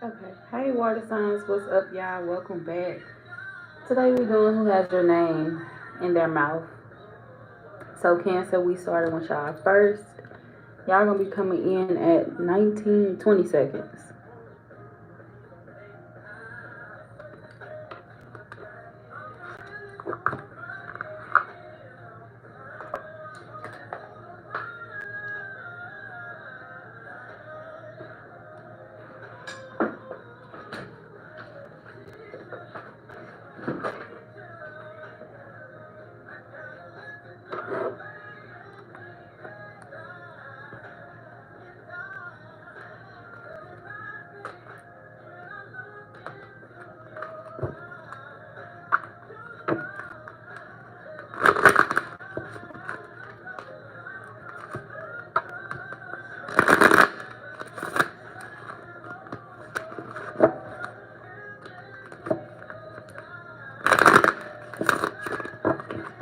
Okay. Hey, water signs, what's up, y'all? Welcome back. Today we're doing Who Has Your Name in Their Mouth. So, Cancer, we started with y'all first. Y'all gonna be coming in at 19:20 seconds.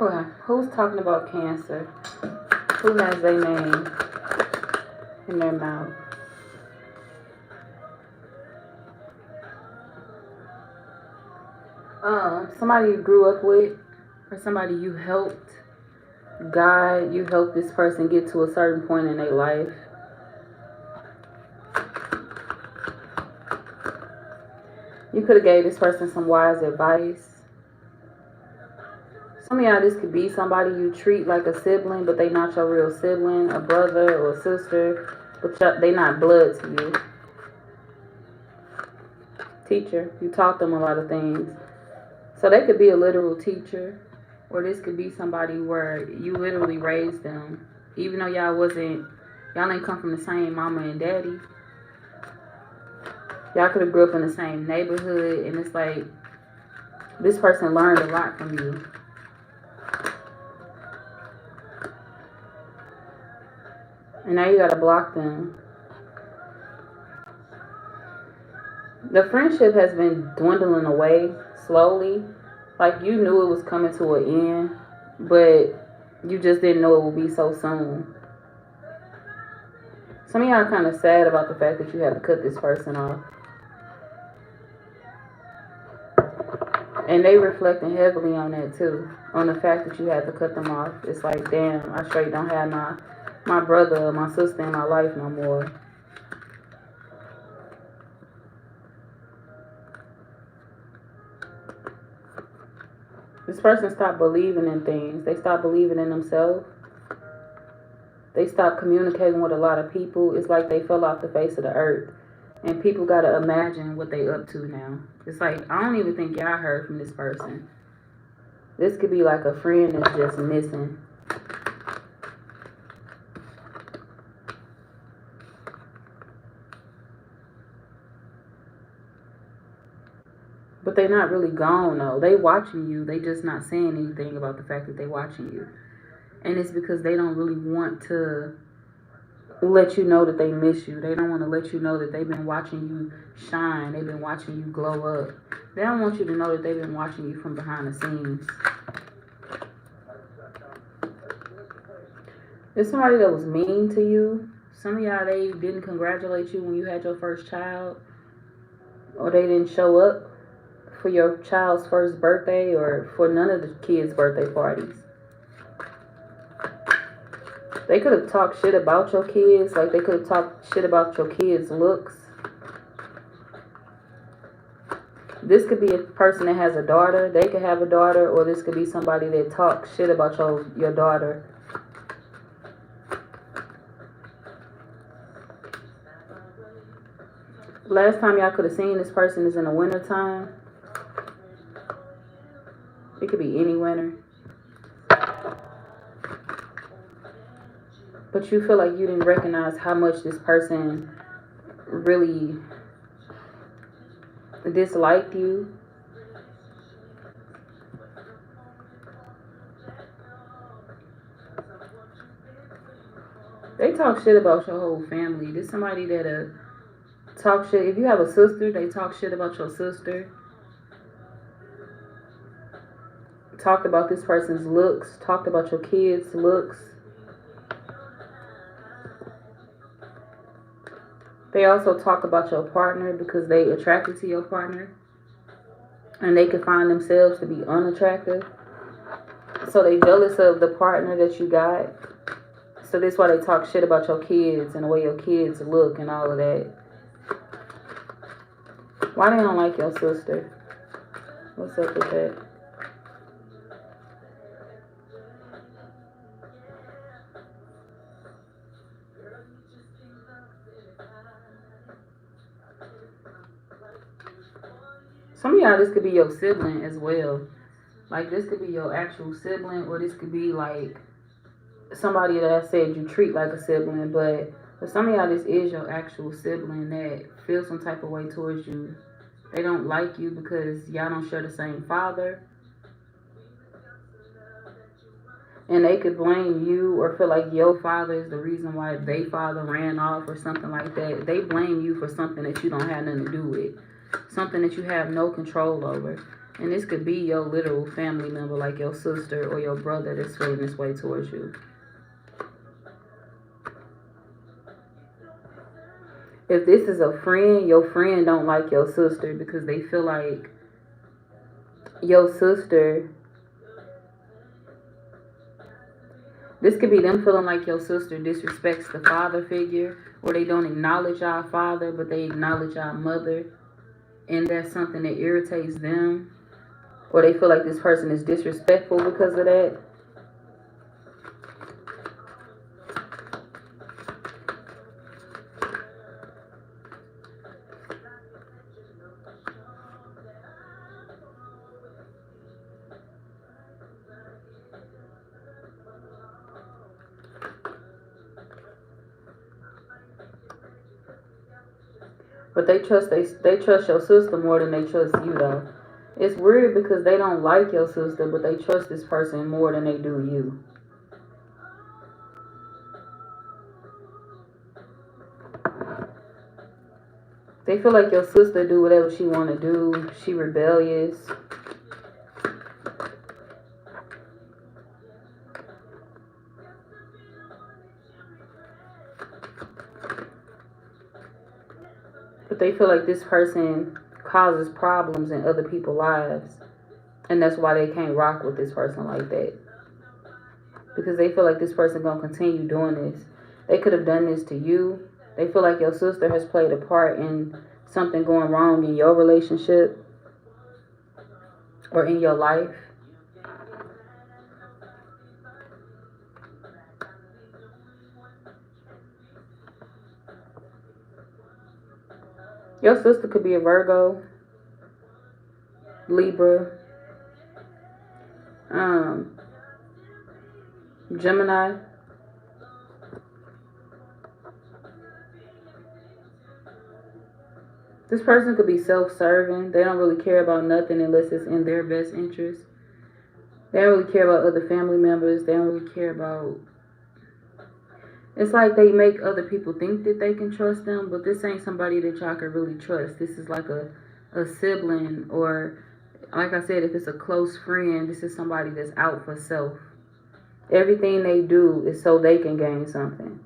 Okay, who's talking about Cancer? Who has their name in their mouth? Somebody you grew up with, or somebody you helped guide, you helped this person get to a certain point in their life. You could have gave this person some wise advice. Some of y'all, this could be somebody you treat like a sibling, but they not your real sibling, a brother or a sister, but they not blood to you. Teacher, you taught them a lot of things. So they could be a literal teacher, or this could be somebody where you literally raised them. Even though y'all ain't come from the same mama and daddy. Y'all could have grew up in the same neighborhood, and it's like this person learned a lot from you. And now you gotta block them. The friendship has been dwindling away slowly. Like you knew it was coming to an end, but you just didn't know it would be so soon. Some of y'all are kind of sad about the fact that you had to cut this person off. And they reflecting heavily on that too. On the fact that you had to cut them off. It's like, damn, I straight don't have my brother or my sister in my life no more. This person stopped believing in things. They stopped believing in themselves. They stopped communicating with a lot of people. It's like they fell off the face of the earth. And people gotta imagine what they up to now. It's like, I don't even think y'all heard from this person. This could be like a friend that's just missing. But they not really gone though. They watching you. They just not saying anything about the fact that they watching you. And it's because they don't really want to let you know that they miss you. They don't want to let you know that they've been watching you shine. They've been watching you glow up. They don't want you to know that they've been watching you from behind the scenes. There's somebody that was mean to you. Some of y'all, they didn't congratulate you when you had your first child, or they didn't show up for your child's first birthday or for none of the kids' birthday parties. They could have talked shit about your kids, like they could have talked shit about your kids' looks. This could be a person that has a daughter. They could have a daughter, or this could be somebody that talks shit about your daughter. Last time y'all could have seen this person is in the winter time. It could be any winter. But you feel like you didn't recognize how much this person really disliked you. They talk shit about your whole family. There's somebody that talk shit. If you have a sister, they talk shit about your sister. Talked about this person's looks. Talked about your kids' looks. They also talk about your partner because they attracted to your partner. And they can find themselves to be unattractive. So they jealous of the partner that you got. So that's why they talk shit about your kids and the way your kids look and all of that. Why they don't like your sister? What's up with that? Some of y'all, this could be your sibling as well. Like, this could be your actual sibling, or this could be like somebody that I said you treat like a sibling. But for some of y'all, this is your actual sibling that feels some type of way towards you. They don't like you because y'all don't share the same father. And they could blame you or feel like your father is the reason why their father ran off or something like that. They blame you for something that you don't have nothing to do with. Something that you have no control over. And this could be your literal family member, like your sister or your brother, that's feeling this way towards you. If this is a friend, your friend don't like your sister because they feel like your sister... This could be them feeling like your sister disrespects the father figure, or they don't acknowledge our father, but they acknowledge our mother. And that's something that irritates them. Or they feel like this person is disrespectful because of that. But they trust your sister more than they trust you, though. It's weird because they don't like your sister, but they trust this person more than they do you. They feel like your sister do whatever she want to do. She rebellious. But they feel like this person causes problems in other people's lives. And that's why they can't rock with this person like that. Because they feel like this person going to continue doing this. They could have done this to you. They feel like your sister has played a part in something going wrong in your relationship or in your life. Your sister could be a Virgo, Libra, Gemini. This person could be self-serving. They don't really care about nothing unless it's in their best interest. They don't really care about other family members. They don't really care about... It's like they make other people think that they can trust them, but this ain't somebody that y'all can really trust. This is like a sibling, or like I said, if it's a close friend, this is somebody that's out for self. Everything they do is so they can gain something.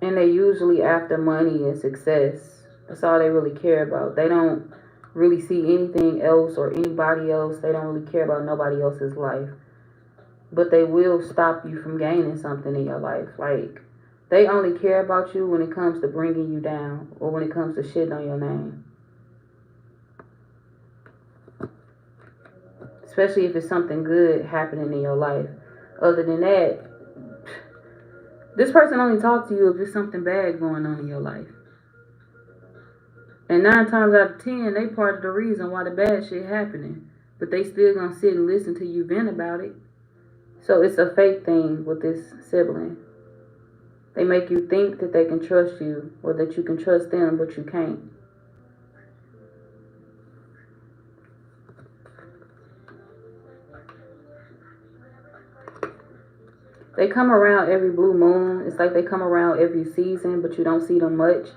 And they usually after money and success. That's all they really care about. They don't really see anything else or anybody else. They don't really care about nobody else's life. But they will stop you from gaining something in your life. Like, they only care about you when it comes to bringing you down, or when it comes to shitting on your name. Especially if it's something good happening in your life. Other than that, this person only talks to you if there's something bad going on in your life. And 9 times out of 10, they part of the reason why the bad shit happening. But they still gonna sit and listen to you vent about it. So it's a fake thing with this sibling. They make you think that they can trust you, or that you can trust them, but you can't. They come around every blue moon. It's like they come around every season, but you don't see them much.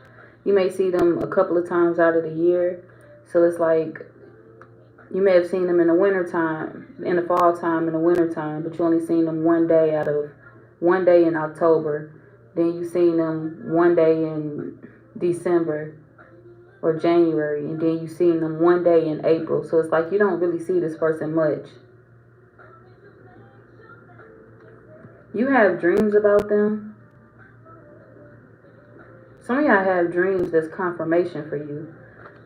You may see them a couple of times out of the year. So it's like you may have seen them in the winter time, in the fall time, in the winter time, but you only seen them one day out of one day in October, then you seen them one day in December or January, and then you seen them one day in April. So it's like you don't really see this person much. You have dreams about them. Some of y'all have dreams that's confirmation for you.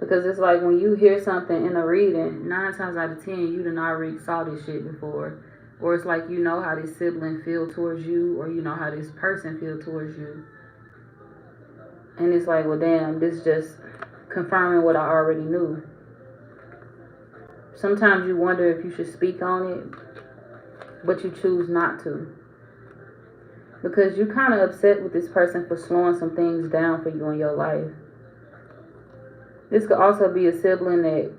Because it's like when you hear something in a reading, 9 times out of 10, you done already saw this shit before. Or it's like you know how this sibling feel towards you, or you know how this person feel towards you. And it's like, well, damn, this just confirming what I already knew. Sometimes you wonder if you should speak on it, but you choose not to. Because you're kind of upset with this person for slowing some things down for you in your life. This could also be a sibling that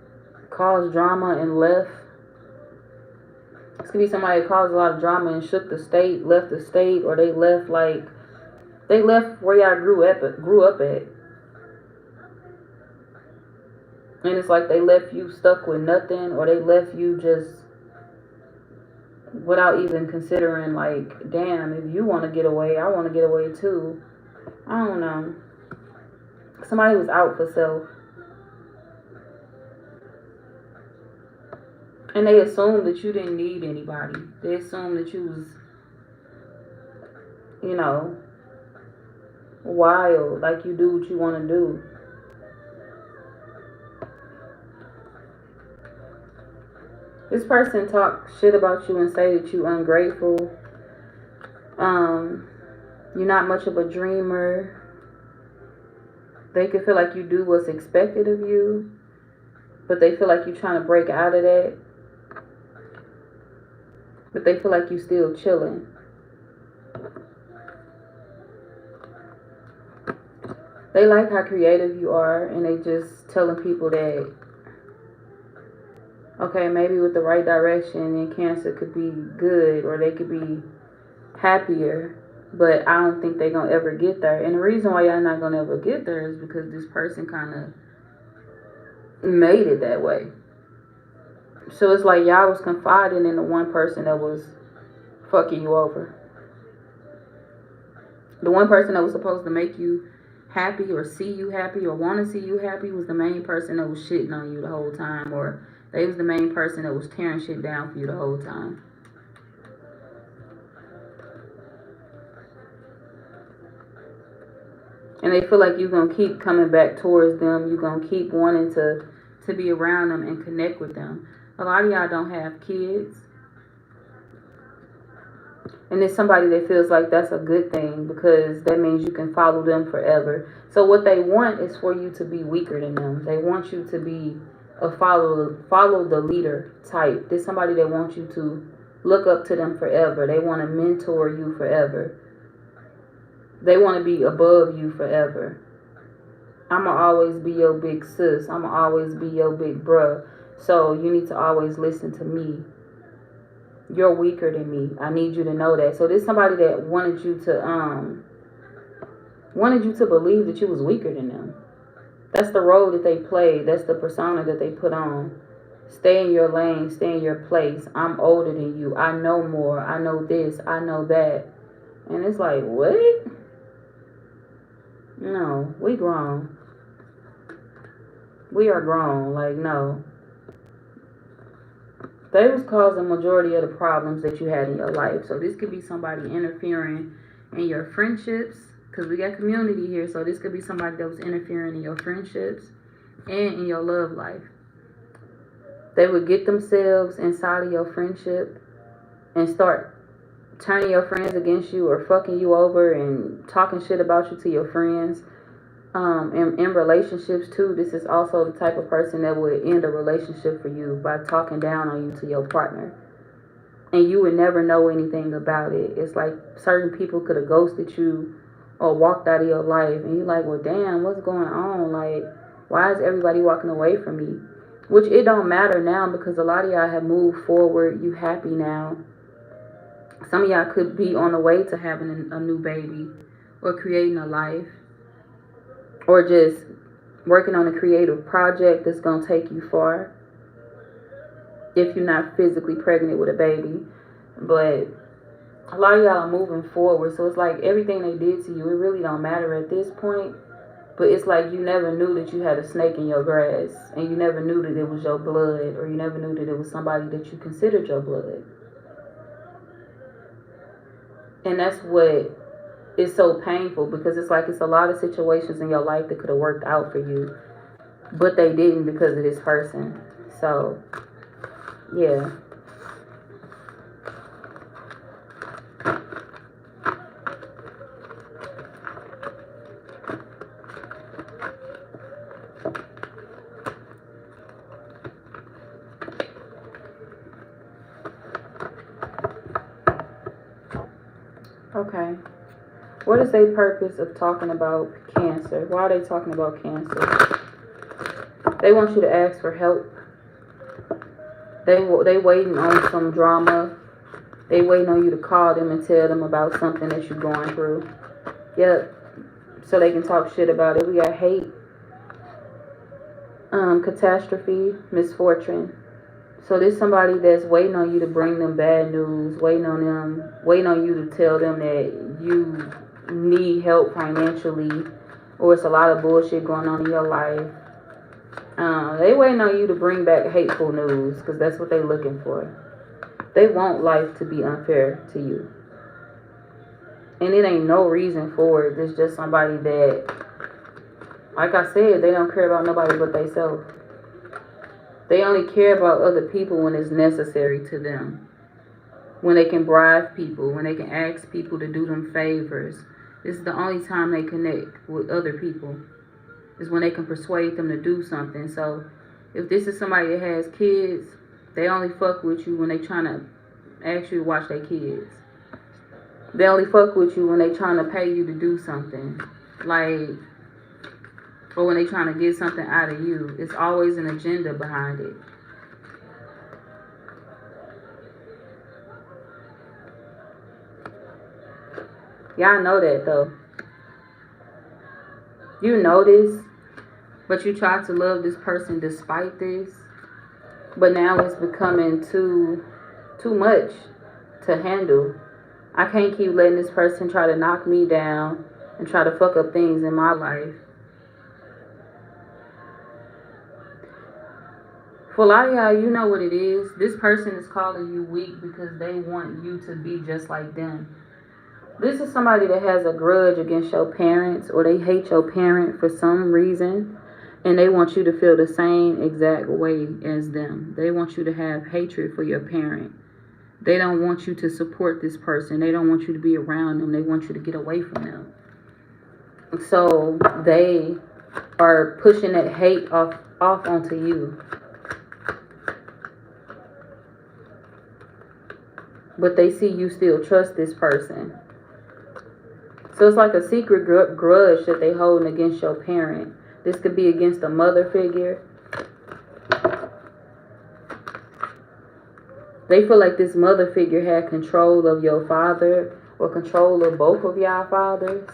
caused drama and left. This could be somebody that caused a lot of drama and shook the state, left the state, or they left where y'all grew up at. And it's like they left you stuck with nothing, or they left you just without even considering, like, damn, if you want to get away, I want to get away too. I don't know. Somebody was out for self. And they assumed that you didn't need anybody. They assumed that you was, wild, like you do what you want to do. This person talk shit about you and say that you ungrateful. You're not much of a dreamer. They could feel like you do what's expected of you, but they feel like you're trying to break out of that. But they feel like you still chilling. They like how creative you are, and they just telling people that, okay, maybe with the right direction and Cancer could be good, or they could be happier, but I don't think they're going to ever get there. And the reason why y'all not going to ever get there is because this person kind of made it that way. So it's like y'all was confiding in the one person that was fucking you over. The one person that was supposed to make you happy or see you happy or want to see you happy was the main person that was shitting on you the whole time, or they was the main person that was tearing shit down for you the whole time. And they feel like you're going to keep coming back towards them. You're going to keep wanting to be around them and connect with them. A lot of y'all don't have kids. And it's somebody that feels like that's a good thing, because that means you can follow them forever. So what they want is for you to be weaker than them. They want you to be a follow the leader type. There's somebody that wants you to look up to them forever. They want to mentor you forever. They want to be above you forever. I'ma always be your big sis. I'ma always be your big bruh. So you need to always listen to me. You're weaker than me. I need you to know that. So there's somebody that wanted you to believe that you was weaker than them. That's the role that they play. That's the persona that they put on. Stay in your lane. Stay in your place. I'm older than you. I know more. I know this. I know that. And it's like, what? No, we grown. We are grown. Like, no. They was causing majority of the problems that you had in your life. So this could be somebody interfering in your friendships, because we got community here. So this could be somebody that was interfering in your friendships and in your love life. They would get themselves inside of your friendship and start turning your friends against you, or fucking you over and talking shit about you to your friends. In relationships too, this is also the type of person that would end a relationship for you by talking down on you to your partner, and you would never know anything about it. It's like certain people could have ghosted you or walked out of your life, and you're like, well, damn, what's going on? Like, why is everybody walking away from me? Which it don't matter now, because a lot of y'all have moved forward. You happy now. Some of y'all could be on the way to having a new baby, or creating a life, or just working on a creative project that's going to take you far, if you're not physically pregnant with a baby. But a lot of y'all are moving forward. So it's like everything they did to you, it really don't matter at this point. But it's like you never knew that you had a snake in your grass. And you never knew that it was your blood. Or you never knew that it was somebody that you considered your blood. And that's what is so painful. Because it's like it's a lot of situations in your life that could have worked out for you. But they didn't because of this person. So, yeah. Okay. What is the purpose of talking about Cancer? Why are they talking about Cancer? They want you to ask for help. They waiting on some drama. They waiting on you to call them and tell them about something that you're going through. Yep. So they can talk shit about it. We got hate, catastrophe, misfortune. So there's somebody that's waiting on you to bring them bad news, waiting on you to tell them that you need help financially, or it's a lot of bullshit going on in your life. They waiting on you to bring back hateful news, because that's what they looking for. They want life to be unfair to you. And it ain't no reason for it. It's just somebody that, like I said, they don't care about nobody but themselves. They only care about other people when it's necessary to them. When they can bribe people, when they can ask people to do them favors. This is the only time they connect with other people. Is when they can persuade them to do something. So if this is somebody that has kids, they only fuck with you when they trying to ask you to watch their kids. They only fuck with you when they trying to pay you to do something. Like, or when they trying to get something out of you. It's always an agenda behind it. Y'all know that though. You know this, but you try to love this person despite this. But now it's becoming too much to handle. I can't keep letting this person try to knock me down and try to fuck up things in my life. For a lot of y'all, you know what it is. This person is calling you weak because they want you to be just like them. This is somebody that has a grudge against your parents, or they hate your parent for some reason, and they want you to feel the same exact way as them. They want you to have hatred for your parent. They don't want you to support this person. They don't want you to be around them. They want you to get away from them. So they are pushing that hate off onto you. But they see you still trust this person. So it's like a secret grudge that they holding against your parent. This could be against a mother figure. They feel like this mother figure had control of your father, or control of both of y'all fathers.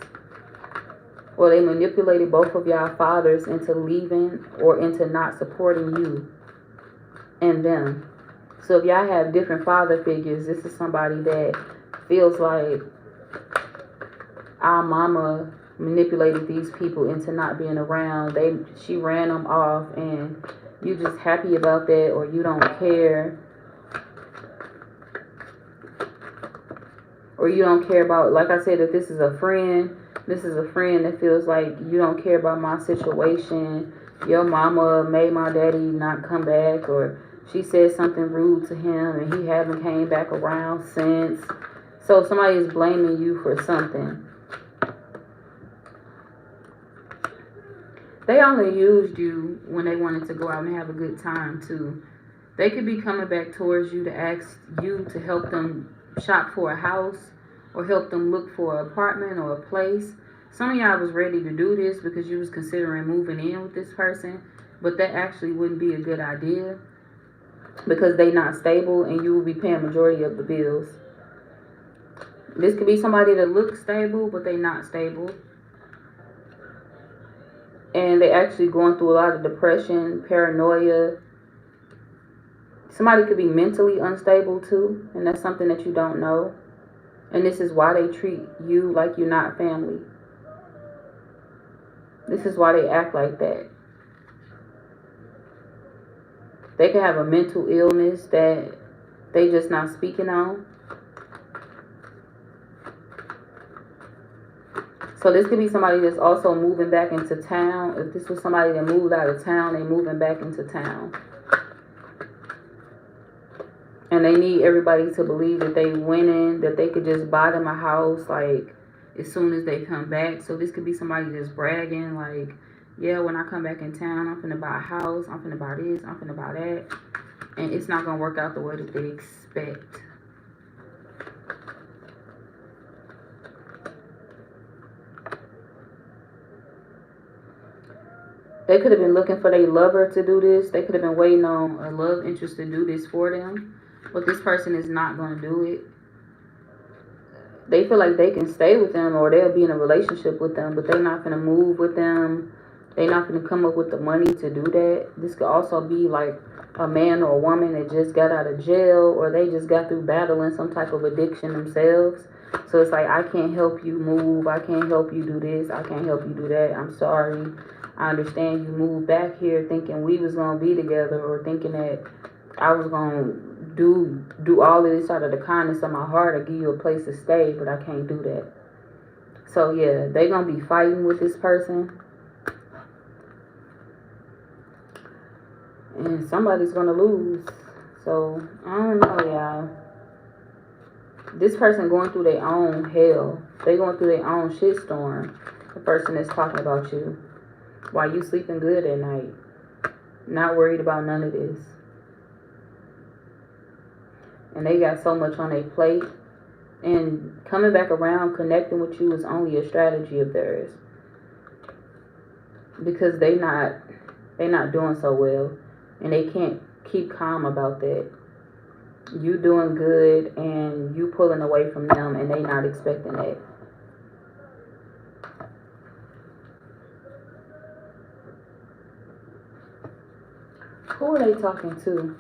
Or they manipulated both of y'all fathers into leaving or into not supporting you and them. So if y'all have different father figures, this is somebody that feels like our mama manipulated these people into not being around. She ran them off, and you just happy about that, or you don't care. Or you don't care about, like I said, if this is a friend that feels like you don't care about my situation. Your mama made my daddy not come back, or she said something rude to him and he haven't came back around since. So somebody is blaming you for something. They only used you when they wanted to go out and have a good time too. They could be coming back towards you to ask you to help them shop for a house, or help them look for an apartment or a place. Some of y'all was ready to do this because you was considering moving in with this person, but that actually wouldn't be a good idea because they not stable and you will be paying majority of the bills. This could be somebody that looks stable, but they not stable. And they actually going through a lot of depression, paranoia. Somebody could be mentally unstable too, and that's something that you don't know. And this is why they treat you like you're not family. This is why they act like that. They can have a mental illness that they just not speaking on. So this could be somebody that's also moving back into town. If this was somebody that moved out of town, they moving back into town. And they need everybody to believe that they winning, that they could just buy them a house like as soon as they come back. So this could be somebody that's bragging like, yeah, when I come back in town, I'm finna buy a house, I'm finna buy this, I'm finna buy that. And it's not gonna work out the way that they expect. They could have been looking for their lover to do this. They could have been waiting on a love interest to do this for them. But this person is not going to do it. They feel like they can stay with them or they'll be in a relationship with them, but they're not going to move with them. They're not going to come up with the money to do that. This could also be like a man or a woman that just got out of jail, or they just got through battling some type of addiction themselves. So it's like, I can't help you move. I can't help you do this. I can't help you do that. I'm sorry. I understand you moved back here thinking we was going to be together, or thinking that I was going to do all of this out of the kindness of my heart or give you a place to stay, but I can't do that. So yeah, they going to be fighting with this person. And somebody's going to lose. So, I don't know, y'all. This person going through their own hell. They going through their own shitstorm. The person that's talking about you. While you sleeping good at night. Not worried about none of this. And they got so much on their plate. And coming back around, connecting with you is only a strategy of theirs. Because they not doing so well. And they can't keep calm about that. You doing good and you pulling away from them and they not expecting that. Who are they talking to?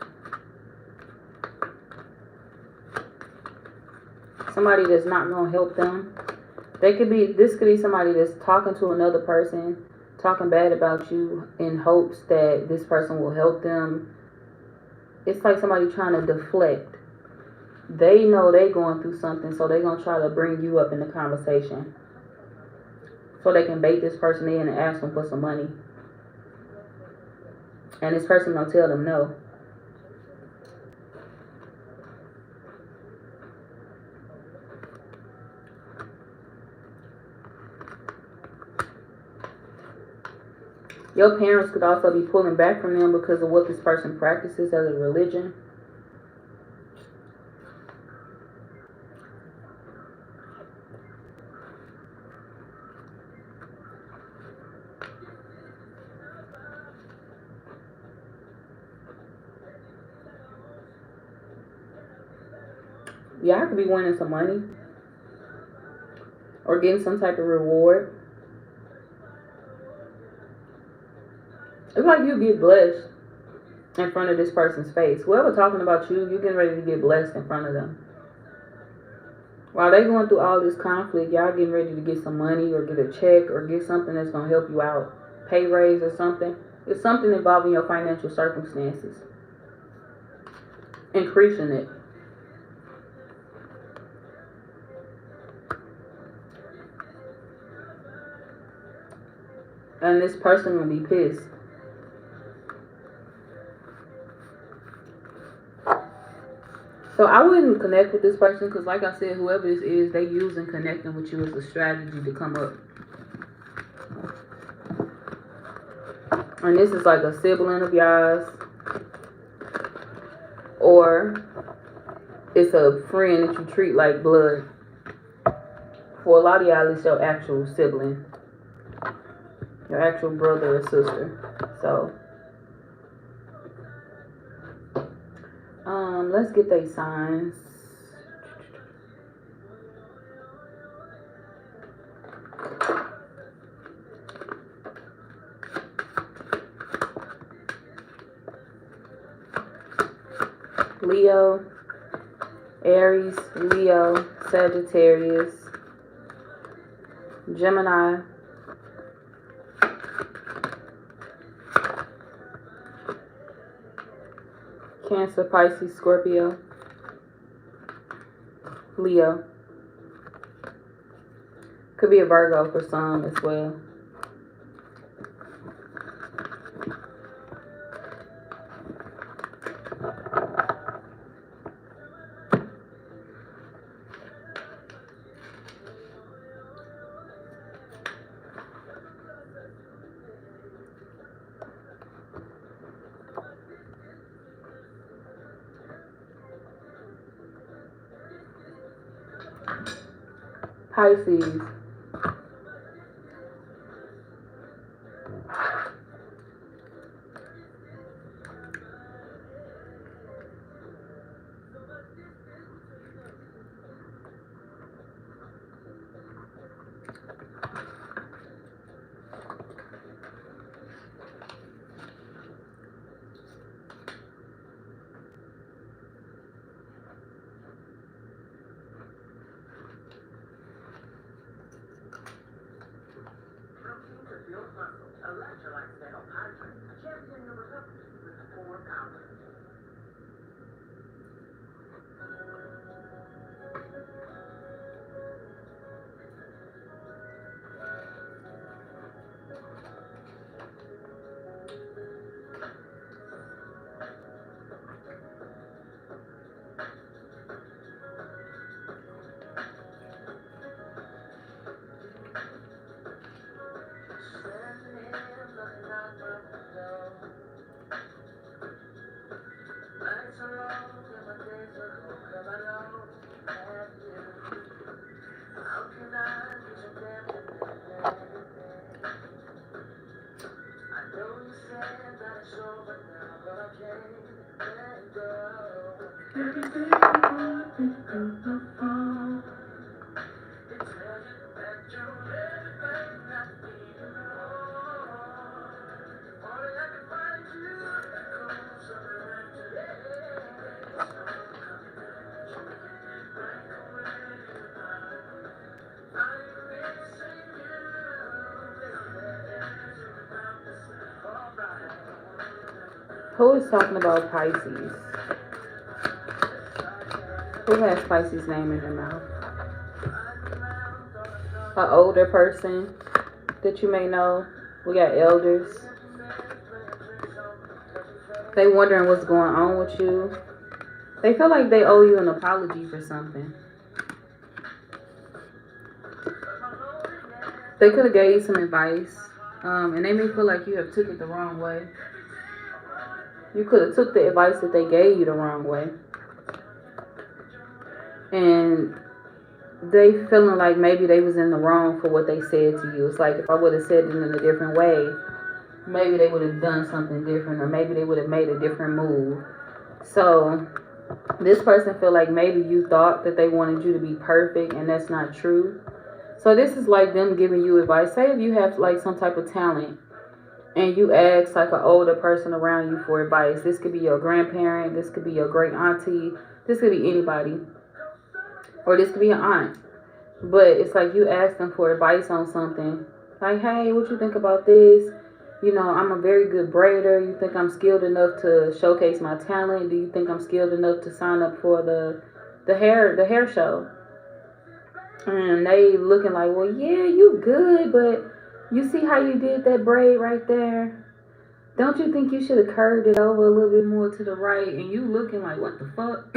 Somebody that's not going to help them. This could be somebody that's talking to another person, talking bad about you in hopes that this person will help them. It's like somebody trying to deflect. They know they're going through something, so they're going to try to bring you up in the conversation. So they can bait this person in and ask them for some money. And this person gonna tell them no. Your parents could also be pulling back from them because of what this person practices as a religion. Y'all could be winning some money or getting some type of reward. It's like you get blessed in front of this person's face. Whoever talking about you, you're getting ready to get blessed in front of them. While they going through all this conflict, y'all getting ready to get some money or get a check or get something that's going to help you out. Pay raise or something. It's something involving your financial circumstances. Increasing it. And this person will be pissed. So I wouldn't connect with this person because, like I said, whoever this is, they using connecting with you as a strategy to come up. And this is like a sibling of yours. Or it's a friend that you treat like blood. For a lot of y'all, it's your actual sibling. Your actual brother or sister. So, let's get their signs. Leo, Aries, Leo, Sagittarius, Gemini, Cancer, Pisces, Scorpio, Leo. Could be a Virgo for some as well. Pisces. Who is talking about Pisces? Who has Pisces name in their mouth? An older person that you may know. We got elders. They wondering what's going on with you. They feel like they owe you an apology for something. They could have gave you some advice. And they may feel like you have took it the wrong way. You could have took the advice that they gave you the wrong way. And they feeling like maybe they was in the wrong for what they said to you. It's like if I would have said it in a different way, maybe they would have done something different, or maybe they would have made a different move. So this person feel like maybe you thought that they wanted you to be perfect, and that's not true. So this is like them giving you advice. Say if you have like some type of talent and you ask like an older person around you for advice. This could be your grandparent, this could be your great auntie, this could be anybody, or this could be an aunt. But it's like you ask them for advice on something. Like, hey, what you think about this? You know, I'm a very good braider. You think I'm skilled enough to showcase my talent? Do you think I'm skilled enough to sign up for the hair show? And they looking like, well, yeah, you good, but you see how you did that braid right there? Don't you think you should have curved it over a little bit more to the right? And you looking like, what the fuck?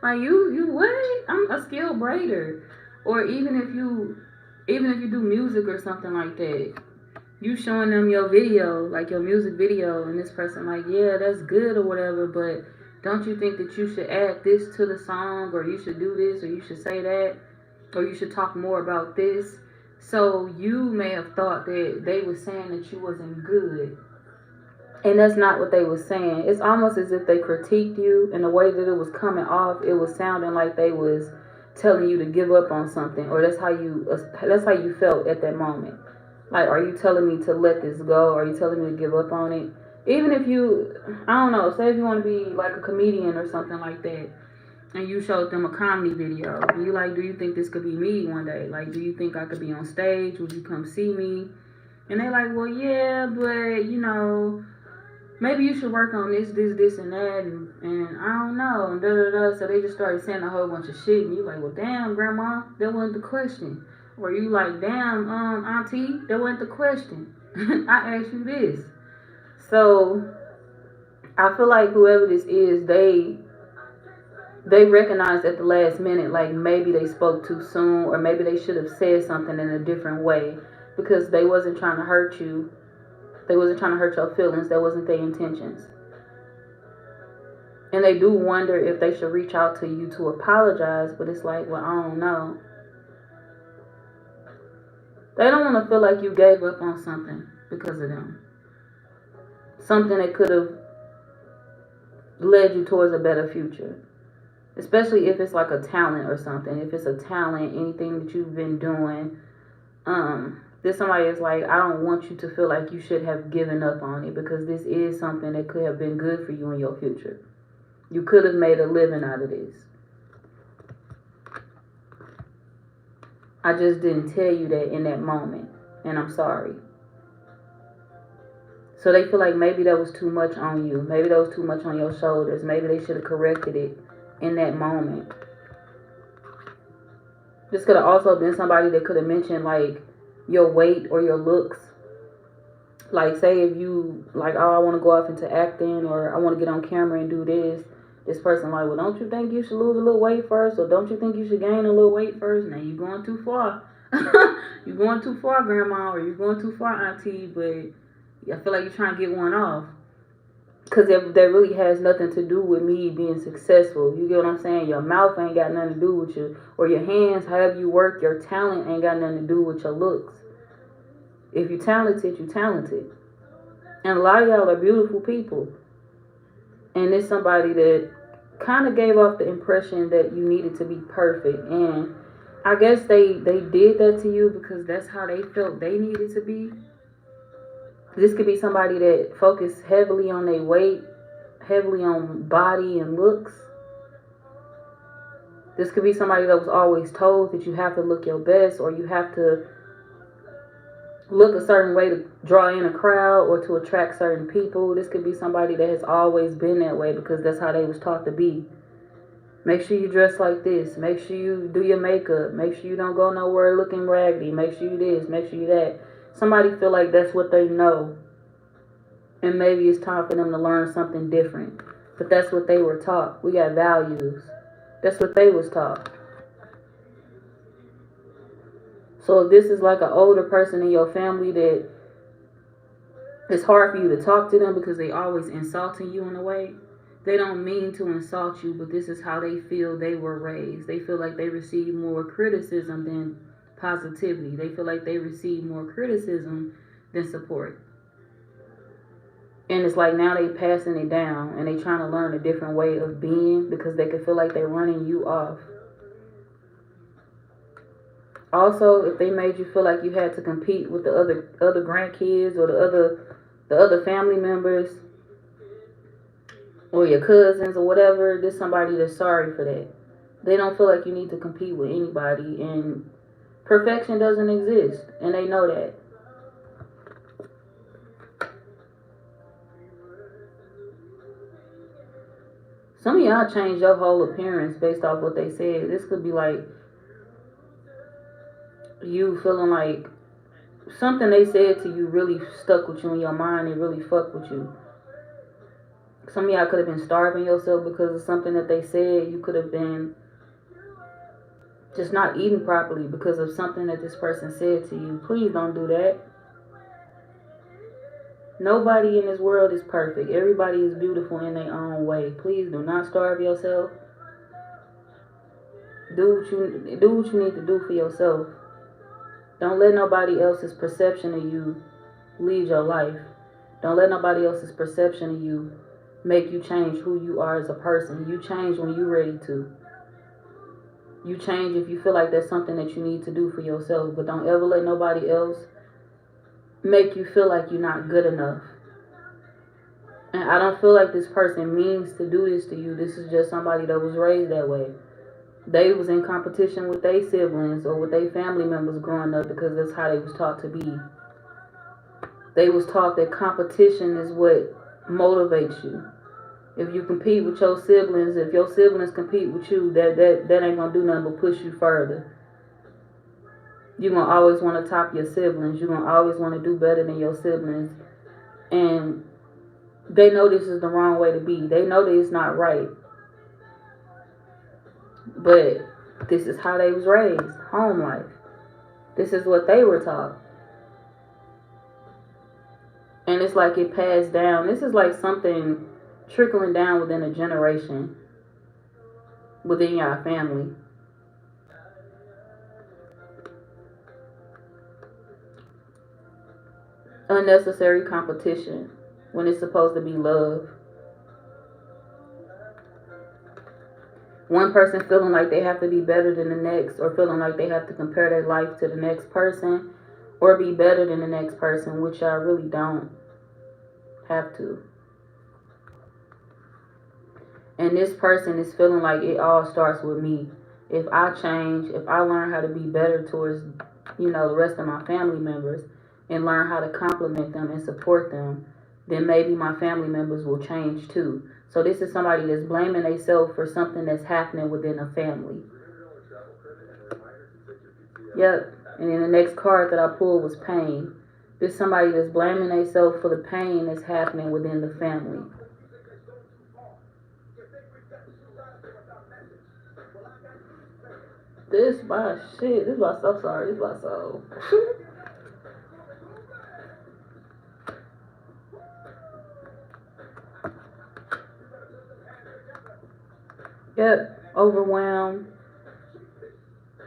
Like, you what? I'm a skilled braider. Or even if you do music or something like that, you showing them your video, like your music video, and this person like, yeah, that's good or whatever, but don't you think that you should add this to the song, or you should do this, or you should say that, or you should talk more about this? So you may have thought that they were saying that you wasn't good, and that's not what they were saying. It's almost as if they critiqued you, and the way that it was coming off, it was sounding like they was telling you to give up on something, or that's how you felt at that moment. Like, are you telling me to let this go? Are you telling me to give up on it? Even if you, I don't know, say if you want to be like a comedian or something like that, and you showed them a comedy video. And you like, do you think this could be me one day? Like, do you think I could be on stage? Would you come see me? And they're like, well, yeah, but, you know, maybe you should work on this, and that, and I don't know, and da. So they just started saying a whole bunch of shit, and you like, well, damn, grandma, that wasn't the question. Or you like, damn, auntie, that wasn't the question. I asked you this. So I feel like whoever this is, they recognized at the last minute, like maybe they spoke too soon, or maybe they should have said something in a different way, because they wasn't trying to hurt you. They wasn't trying to hurt your feelings. That wasn't their intentions. And they do wonder if they should reach out to you to apologize, but it's like, well, I don't know. They don't want to feel like you gave up on something because of them. Something that could have led you towards a better future. Especially if it's like a talent or something. If it's a talent, anything that you've been doing, this somebody is like, I don't want you to feel like you should have given up on it, because this is something that could have been good for you in your future. You could have made a living out of this. I just didn't tell you that in that moment, and I'm sorry. So they feel like maybe that was too much on you. Maybe that was too much on your shoulders. Maybe they should have corrected it in that moment. This could have also been somebody that could have mentioned like your weight or your looks. Like, say if you like, oh, I want to go off into acting, or I want to get on camera and do this. This person like, well, don't you think you should lose a little weight first? Or don't you think you should gain a little weight first? Now you're going too far. You're going too far, grandma, or you're going too far, auntie. But I feel like you're trying to get one off. Because that really has nothing to do with me being successful. You get what I'm saying? Your mouth ain't got nothing to do with you. Or your hands, however you work, your talent ain't got nothing to do with your looks. If you're talented, you're talented. And a lot of y'all are beautiful people. And it's somebody that kind of gave off the impression that you needed to be perfect. And I guess they did that to you because that's how they felt they needed to be. This could be somebody that focused heavily on their weight, heavily on body and looks. This could be somebody that was always told that you have to look your best, or you have to look a certain way to draw in a crowd or to attract certain people. This could be somebody that has always been that way because that's how they was taught to be. Make sure you dress like this. Make sure you do your makeup. Make sure you don't go nowhere looking raggedy. Make sure you this. Make sure you that. Somebody feel like that's what they know. And maybe it's time for them to learn something different. But that's what they were taught. We got values. That's what they was taught. So if this is like an older person in your family that it's hard for you to talk to them because they always insulting you in a way. They don't mean to insult you, but this is how they feel they were raised. They feel like they receive more criticism than positivity. They feel like they receive more criticism than support. And it's like now they passing it down and they trying to learn a different way of being because they can feel like they're running you off. Also, if they made you feel like you had to compete with the other grandkids or the other family members or your cousins or whatever, there's somebody that's sorry for that. They don't feel like you need to compete with anybody, and perfection doesn't exist, and they know that. Some of y'all change your whole appearance based off what they said. This could be like you feeling like something they said to you really stuck with you in your mind. It really fucked with you. Some of y'all could have been starving yourself because of something that they said. You could have been just not eating properly because of something that this person said to you. Please don't do that. Nobody in this world is perfect. Everybody is beautiful in their own way. Please do not starve yourself. Do what you need to do for yourself. Don't let nobody else's perception of you lead your life. Don't let nobody else's perception of you make you change who you are as a person. You change when you're ready to. You change if you feel like that's something that you need to do for yourself. But don't ever let nobody else make you feel like you're not good enough. And And I don't feel like this person means to do this to you. This is just somebody that was raised that way. They was in competition with their siblings or with their family members growing up because that's how they was taught to be. They was taught that competition is what motivates you. If you compete with your siblings, if your siblings compete with you, that ain't gonna do nothing but push you further. You're gonna always want to top your siblings. You're gonna always want to do better than your siblings. And they know this is the wrong way to be. They know that it's not right. But this is how they was raised. Home life. This is what they were taught. And it's like it passed down. This is like something trickling down within a generation. Within your family. Unnecessary competition when it's supposed to be love. One person feeling like they have to be better than the next, or feeling like they have to compare their life to the next person, or be better than the next person, which I really don't have to. And this person is feeling like it all starts with me. If I change, if I learn how to be better towards, the rest of my family members, and learn how to compliment them and support them, then maybe my family members will change too. So this is somebody that's blaming themselves for something that's happening within a family. Yep. And then the next card that I pulled was pain. This is somebody that's blaming themselves for the pain that's happening within the family. This my shit. This my soul. Sorry. This my soul. Yep. Overwhelmed.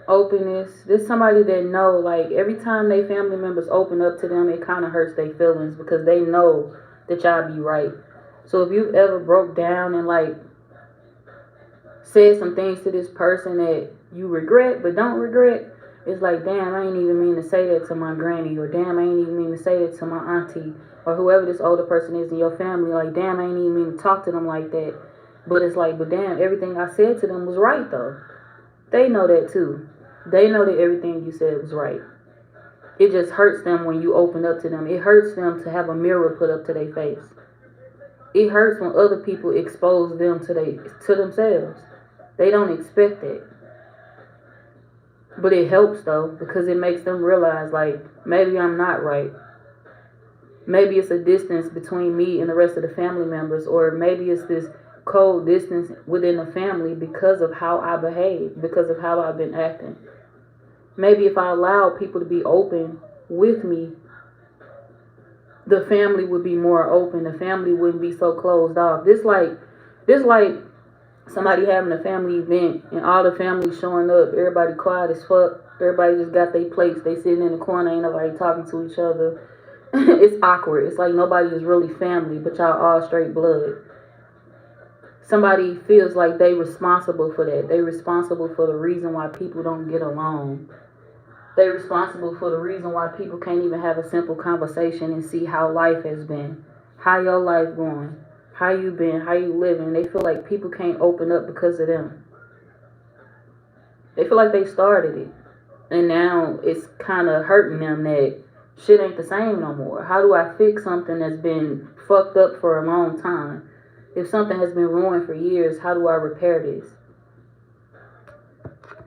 Openness. This somebody that know, like, every time they family members open up to them, it kind of hurts their feelings because they know that y'all be right. So if you've ever broke down and, like, said some things to this person that you regret but don't regret, it's like, damn, I ain't even mean to say that to my granny, or damn, I ain't even mean to say that to my auntie, or whoever this older person is in your family. Like, damn, I ain't even mean to talk to them like that. But it's like, but damn, everything I said to them was right though. They know that too. They know that everything you said was right. It just hurts them when you open up to them. It hurts them to have a mirror put up to their face. It hurts when other people expose them to themselves. They don't expect it. But it helps though, because it makes them realize, like, maybe I'm not right. Maybe it's a distance between me and the rest of the family members, or maybe it's this cold distance within the family because of how I behave, because of how I've been acting. Maybe if I allow people to be open with me, the family would be more open. The family wouldn't be so closed off. This like somebody having a family event and all the family showing up. Everybody quiet as fuck. Everybody just got their plates. They sitting in the corner. Ain't nobody talking to each other. It's awkward. It's like nobody is really family, but y'all all straight blood. Somebody feels like they responsible for that. They responsible for the reason why people don't get along. They're responsible for the reason why people can't even have a simple conversation and see how life has been. How your life going. How you been. How you living. They feel like people can't open up because of them. They feel like they started it. And now it's kind of hurting them that shit ain't the same no more. How do I fix something that's been fucked up for a long time? If something has been ruined for years, how do I repair this?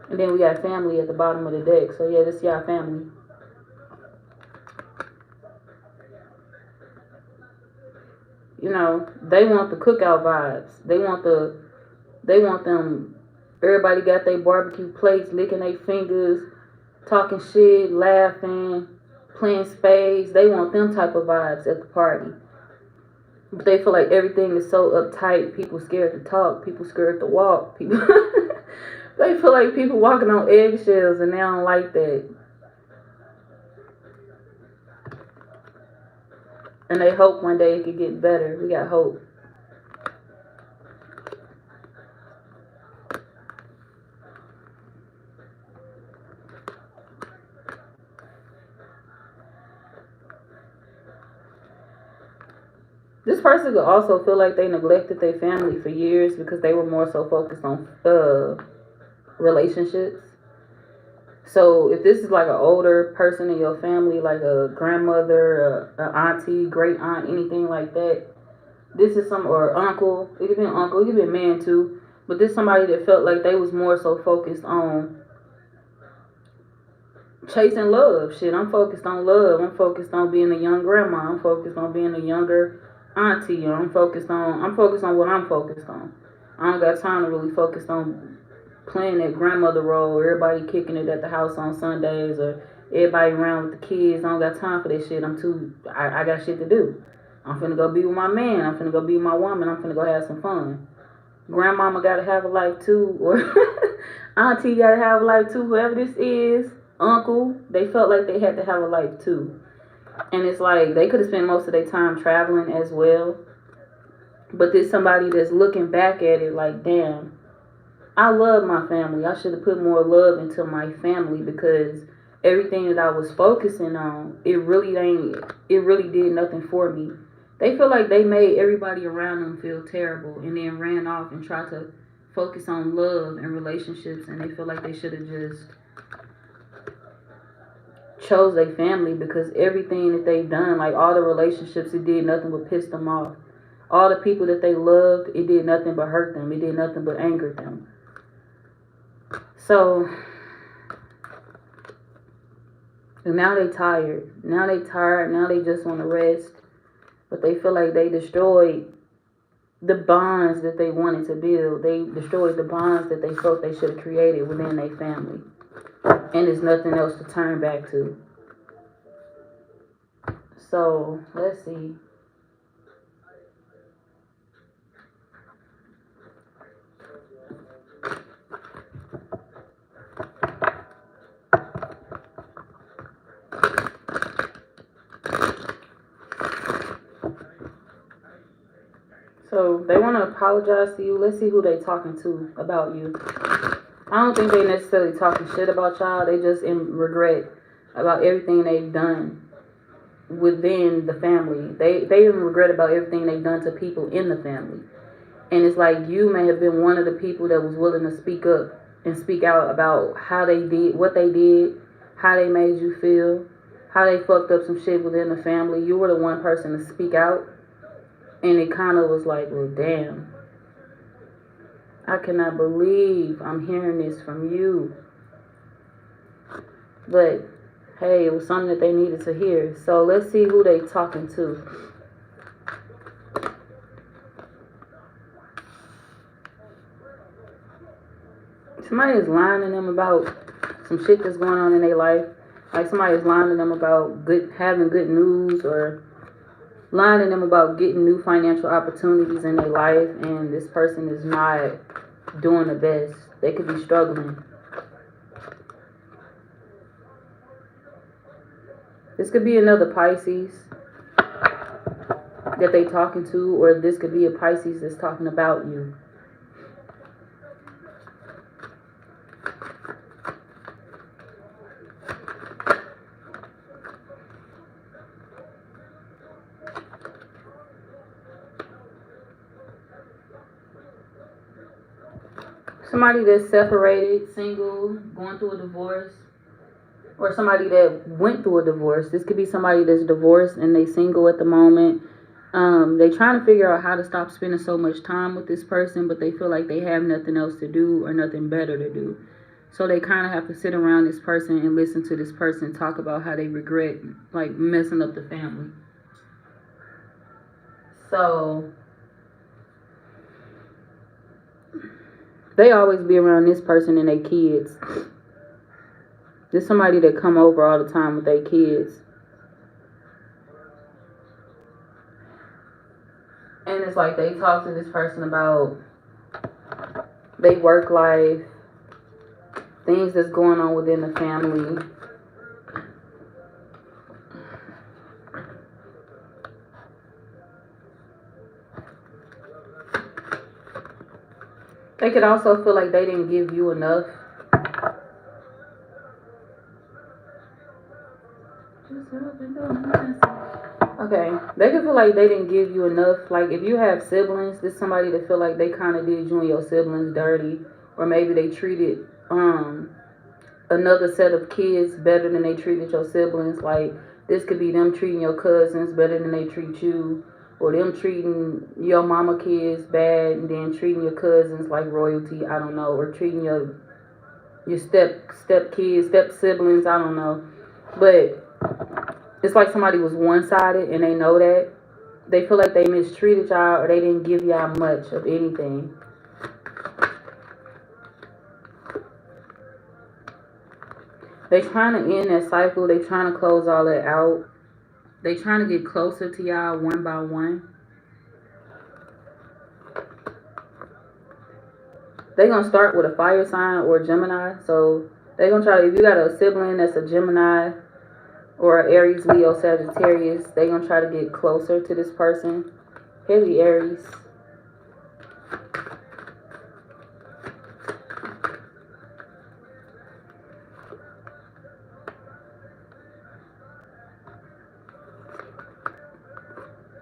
And then we got family at the bottom of the deck. So yeah, this is y'all family. They want the cookout vibes. They want them, everybody got their barbecue plates, licking their fingers, talking shit, laughing, playing spades. They want them type of vibes at the party. But they feel like everything is so uptight. People scared to talk. People scared to walk. People they feel like people walking on eggshells, and they don't like that. And they hope one day it could get better. We got hope. This person could also feel like they neglected their family for years because they were more so focused on relationships. So if this is like an older person in your family, like a grandmother, a auntie, great aunt, anything like that, this is some, or uncle. It could be an uncle. It could be a man too. But this is somebody that felt like they was more so focused on chasing love. Shit, I'm focused on love. I'm focused on being a young grandma. I'm focused on being a younger auntie. Or I'm focused on what I'm focused on. I don't got time to really focus on playing that grandmother role. Everybody kicking it at the house on Sundays, or everybody around with the kids. I don't got time for that shit. I got shit to do. I'm finna go be with my man. I'm finna go be with my woman. I'm finna go have some fun. Grandmama gotta have a life too, or auntie gotta have a life too. Whoever this is, uncle, they felt like they had to have a life too. And it's like they could have spent most of their time traveling as well. But there's somebody that's looking back at it like, damn, I love my family. I should have put more love into my family, because everything that I was focusing on, it really did nothing for me. They feel like they made everybody around them feel terrible and then ran off and tried to focus on love and relationships, and they feel like they should have just chose their family, because everything that they've done, like all the relationships, it did nothing but piss them off. All the people that they loved, it did nothing but hurt them. It did nothing but anger them. So now they tired. Now they just want to rest. But they feel like they destroyed the bonds that they wanted to build. They destroyed the bonds that they felt they should have created within their family. And there's nothing else to turn back to. So, let's see. So they want to apologize to you. Let's see who they talking to about you. I don't think they necessarily talking shit about y'all. They just in regret about everything they've done within the family. They even regret about everything they've done to people in the family. And it's like you may have been one of the people that was willing to speak up and speak out about how they did, what they did, how they made you feel, how they fucked up some shit within the family. You were the one person to speak out. And it kind of was like, well, damn. I cannot believe I'm hearing this from you. But, hey, it was something that they needed to hear. So let's see who they talking to. Somebody is lying to them about some shit that's going on in their life. Like somebody is lying to them about having good news, or lying to them about getting new financial opportunities in their life, and this person is not doing the best. They could be struggling. This could be another Pisces that they talking to, or this could be a Pisces that's talking about you. Somebody that's separated, single, going through a divorce, or somebody that went through a divorce. This could be somebody that's divorced and they single at the moment. They trying to figure out how to stop spending so much time with this person, but they feel like they have nothing else to do or nothing better to do. So they kind of have to sit around this person and listen to this person talk about how they regret like messing up the family. So they always be around this person and their kids. There's somebody that come over all the time with their kids. And it's like they talk to this person about their work life, things that's going on within the family. They could also feel like they didn't give you enough. Okay, they can feel like they didn't give you enough. Like if you have siblings, this is somebody that feel like they kind of did you and your siblings dirty, or maybe they treated another set of kids better than they treated your siblings. Like this could be them treating your cousins better than they treat you, or them treating your mama kids bad and then treating your cousins like royalty. I don't know, or treating your step kids, step siblings. I don't know, but it's like somebody was one sided and they know that. They feel like they mistreated y'all or they didn't give y'all much of anything. They trying to end that cycle. They trying to close all that out. They trying to get closer to y'all one by one. They gonna start with a fire sign or a Gemini. So they gonna try. If you got a sibling that's a Gemini or an Aries, Leo, Sagittarius, they gonna try to get closer to this person. Heavy Aries.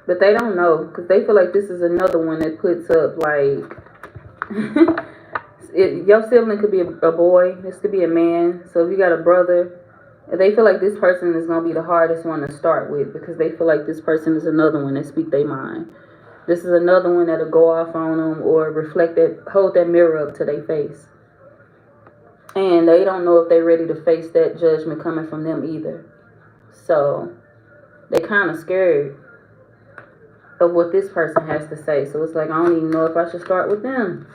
But they don't know because they feel like this is another one that puts up like your sibling could be a boy. This could be a man. So if you got a brother, they feel like this person is gonna be the hardest one to start with because they feel like this person is another one that speak their mind. This is another one that'll go off on them or reflect that, hold that mirror up to their face. And they don't know if they're ready to face that judgment coming from them either. So they kind of scared of what this person has to say. So it's like, I don't even know if I should start with them.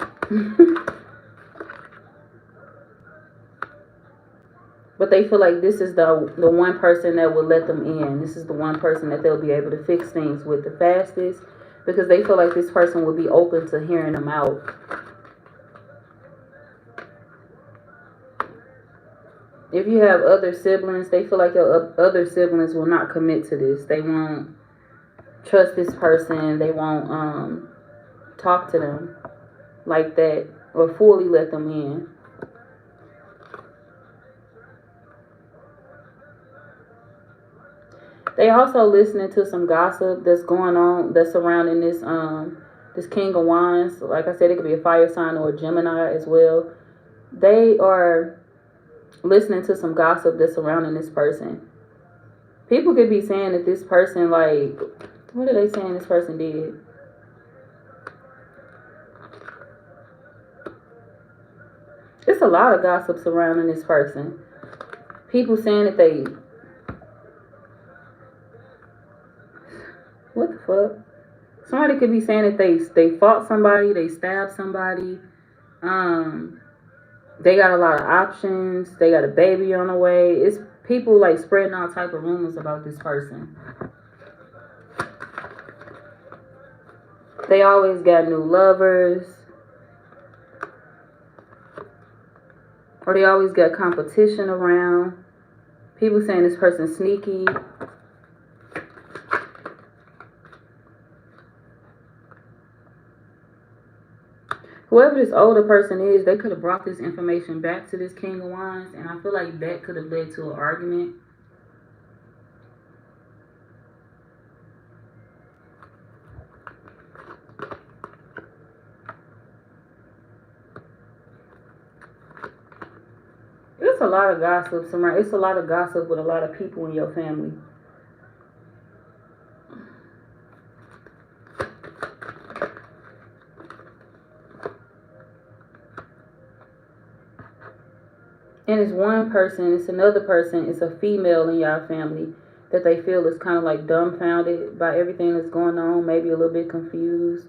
But they feel like this is the one person that will let them in. This is the one person that they'll be able to fix things with the fastest because they feel like this person will be open to hearing them out. If you have other siblings, they feel like your other siblings will not commit to this. They won't trust this person. They won't talk to them like that or fully let them in. They also listening to some gossip that's going on, that's surrounding this King of Wands. Like I said, it could be a fire sign or a Gemini as well. They are listening to some gossip that's surrounding this person. People could be saying that this person, like, what are they saying this person did? It's a lot of gossip surrounding this person. People saying that they... What the fuck? Somebody could be saying that they fought somebody, they stabbed somebody. They got a lot of options. They got a baby on the way. It's people like spreading all type of rumors about this person. They always got new lovers. Or they always got competition around. People saying this person's sneaky. Whoever this older person is, they could have brought this information back to this King of Wands, and I feel like that could have led to an argument. It's a lot of gossip around. It's a lot of gossip with a lot of people in your family. And it's one person, it's another person, it's a female in y'all family that they feel is kind of like dumbfounded by everything that's going on, maybe a little bit confused.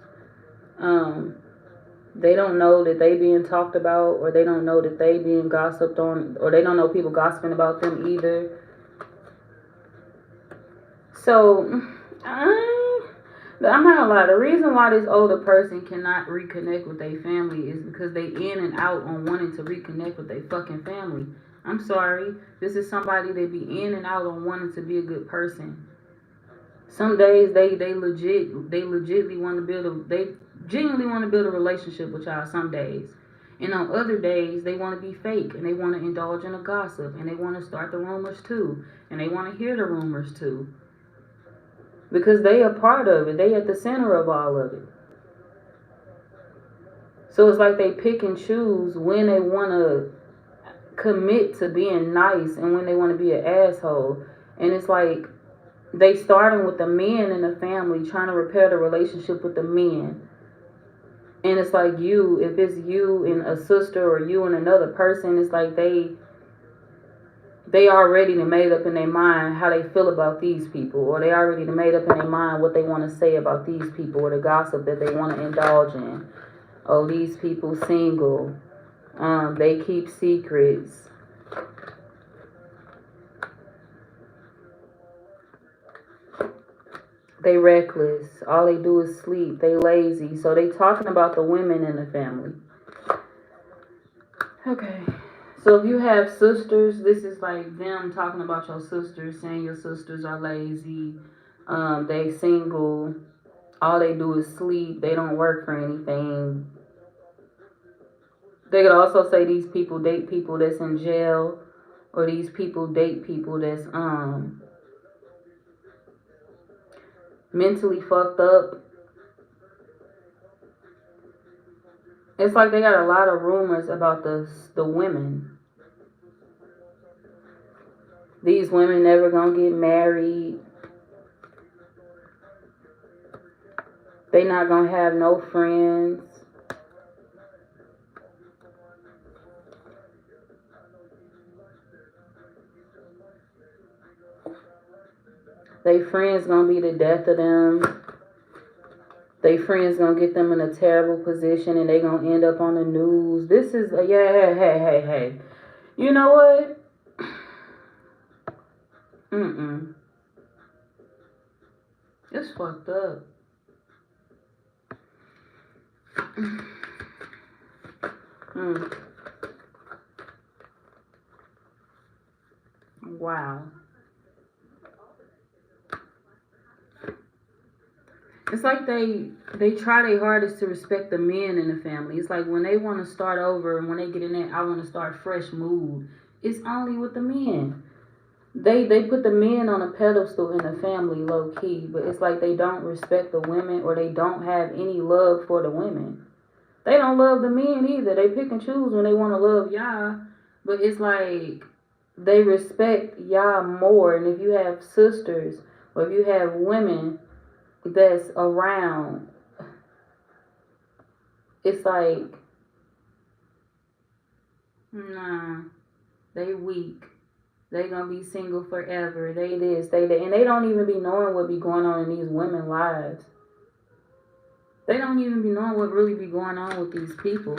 They don't know that they being talked about, or they don't know that they being gossiped on, or they don't know people gossiping about them either. So, I'm not gonna lie, the reason why this older person cannot reconnect with their family is because they in and out on wanting to reconnect with their fucking family. I'm sorry. This is somebody that be in and out on wanting to be a good person. Some days they legitimately want to build they genuinely want to build a relationship with y'all some days. And on other days, they want to be fake and they want to indulge in a gossip and they want to start the rumors too. And they want to hear the rumors too. Because they are part of it. They at the center of all of it. So it's like they pick and choose when they want to commit to being nice and when they want to be an asshole. And it's like they starting with the men in the family trying to repair the relationship with the men. And it's like you, if it's you and a sister or you and another person, it's like they already made up in their mind how they feel about these people, or they already made up in their mind what they want to say about these people, or the gossip that they want to indulge in. Oh, these people single. They keep secrets. They reckless. All they do is sleep. They lazy. So they talking about the women in the family. Okay. So if you have sisters, this is like them talking about your sisters, saying your sisters are lazy, they single, all they do is sleep, they don't work for anything. They could also say these people date people that's in jail, or these people date people that's mentally fucked up. It's like they got a lot of rumors about the women. These women never gonna get married. They not gonna have no friends. They friends gonna be the death of them. They friends gonna get them in a terrible position and they gonna end up on the news. This is hey. You know what? It's fucked up. Wow. It's like they try their hardest to respect the men in the family. It's like when they want to start over and when they get in that I want to start fresh mood, it's only with the men. They put the men on a pedestal in the family low key, but it's like they don't respect the women or they don't have any love for the women. They don't love the men either. They pick and choose when they want to love y'all, but it's like they respect y'all more. And if you have sisters or if you have women that's around, it's like, nah, they weak. They gonna be single forever. They this, they that, and they don't even be knowing what be going on in these women's lives. They don't even be knowing what really be going on with these people.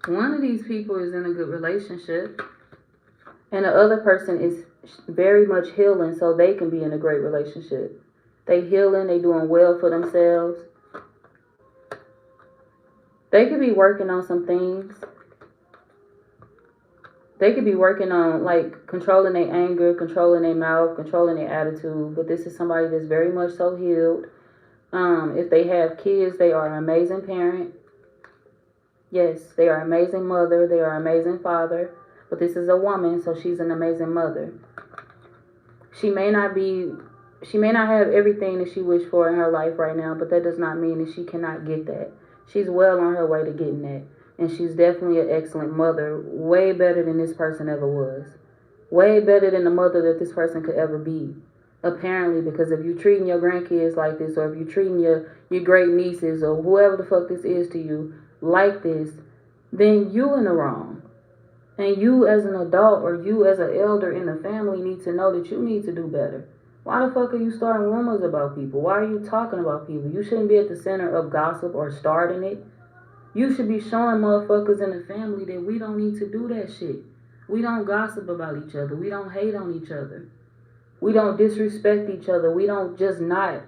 One of these people is in a good relationship, and the other person is very much healing, so they can be in a great relationship. They healing, they doing well for themselves. They could be working on some things. They could be working on like controlling their anger, controlling their mouth, controlling their attitude. But this is somebody that's very much so healed. If they have kids, they are an amazing parent. Yes, they are an amazing mother. They are an amazing father. But this is a woman, so she's an amazing mother. She may not have everything that she wished for in her life right now, but that does not mean that she cannot get that. She's well on her way to getting that. And she's definitely an excellent mother, way better than this person ever was. Way better than the mother that this person could ever be. Apparently, because if you're treating your grandkids like this, or if you're treating your great nieces, or whoever the fuck this is to you, like this, then you in the wrong. And you as an adult, or you as an elder in the family, need to know that you need to do better. Why the fuck are you starting rumors about people? Why are you talking about people? You shouldn't be at the center of gossip or starting it. You should be showing motherfuckers in the family that we don't need to do that shit. We don't gossip about each other. We don't hate on each other. We don't disrespect each other. We don't just not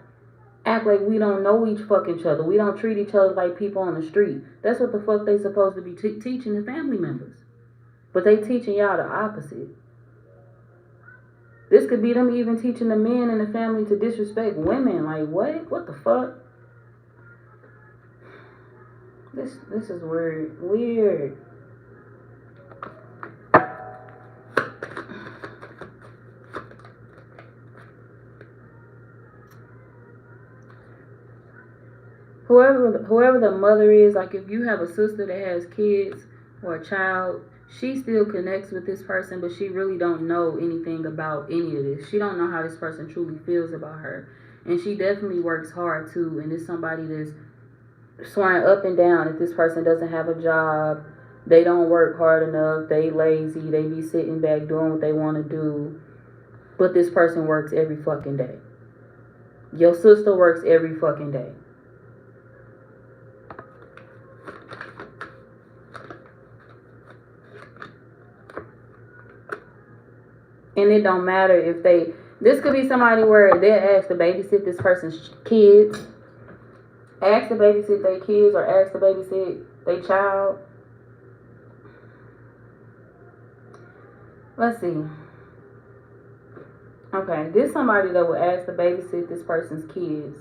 act like we don't know each other. We don't treat each other like people on the street. That's what the fuck they supposed to be teaching the family members. But they teaching y'all the opposite. This could be them even teaching the men in the family to disrespect women. Like, what? What the fuck? This is weird. Weird. Whoever the mother is, like if you have a sister that has kids or a child, she still connects with this person, but she really don't know anything about any of this. She don't know how this person truly feels about her. And she definitely works hard too, and it's somebody that's swaying up and down. If this person doesn't have a job, they don't work hard enough, they lazy, they be sitting back doing what they want to do. But this person works every fucking day. Your sister works every fucking day. And it don't matter if they, this could be somebody where they'll ask to babysit this person's kids, ask to babysit their kids, or ask to babysit their child. Let's see. Okay, this somebody that will ask to babysit this person's kids,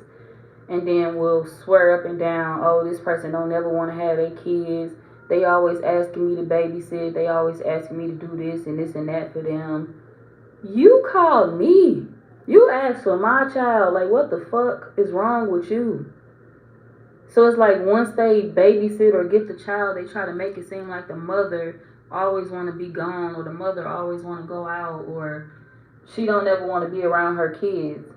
and then will swear up and down, oh, this person don't ever want to have their kids. They always asking me to babysit. They always asking me to do this and that for them. You called me. You asked for my child. Like, what the fuck is wrong with you? So it's like once they babysit or get the child, they try to make it seem like the mother always want to be gone, or the mother always want to go out, or she don't ever want to be around her kids.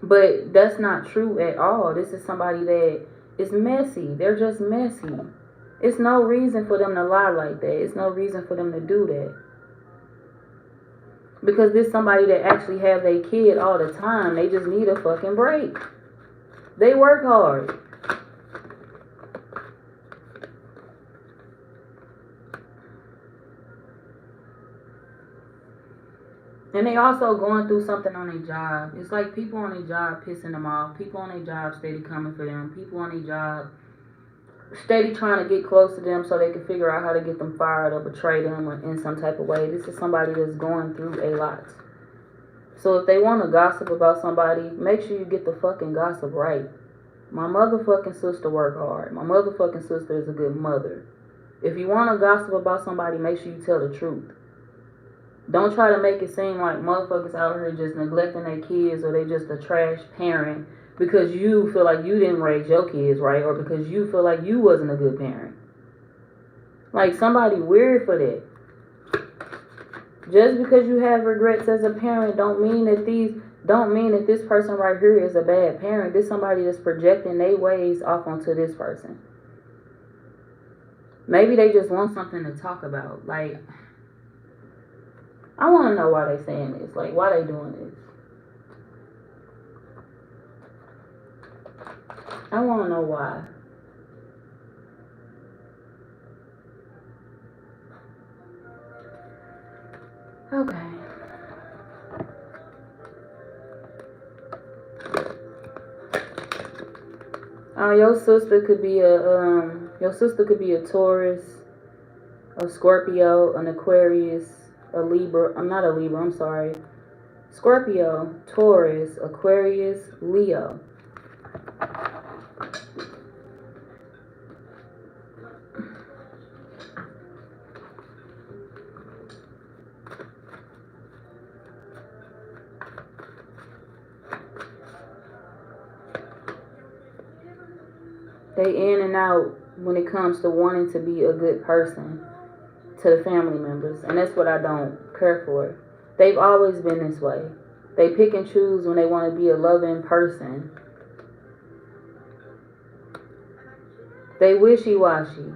But that's not true at all. This is somebody that is messy. They're just messy. It's no reason for them to lie like that. It's no reason for them to do that. Because this somebody that actually have their kid all the time. They just need a fucking break. They work hard. And they also going through something on their job. It's like people on their job pissing them off. People on their job steady coming for them. People on their job steady trying to get close to them so they can figure out how to get them fired or betray them in some type of way. This is somebody that's going through a lot. So if they want to gossip about somebody, make sure you get the fucking gossip right. My motherfucking sister work hard. My motherfucking sister is a good mother. If you want to gossip about somebody, make sure you tell the truth. Don't try to make it seem like motherfuckers out here just neglecting their kids, or they just a trash parent because you feel like you didn't raise your kids right, or because you feel like you wasn't a good parent. Like, somebody weird for that. Just because you have regrets as a parent don't mean that this person right here is a bad parent. This somebody that's projecting their ways off onto this person. Maybe they just want something to talk about. Like, I want to know why they saying this. Like, why they doing this? I want to know why. Okay. Your sister could be a Taurus, a Scorpio, an Aquarius, a Libra. I'm not a Libra. I'm sorry. Scorpio, Taurus, Aquarius, Leo. They in and out when it comes to wanting to be a good person to the family members. And that's what I don't care for. They've always been this way. They pick and choose when they want to be a loving person. They wishy-washy.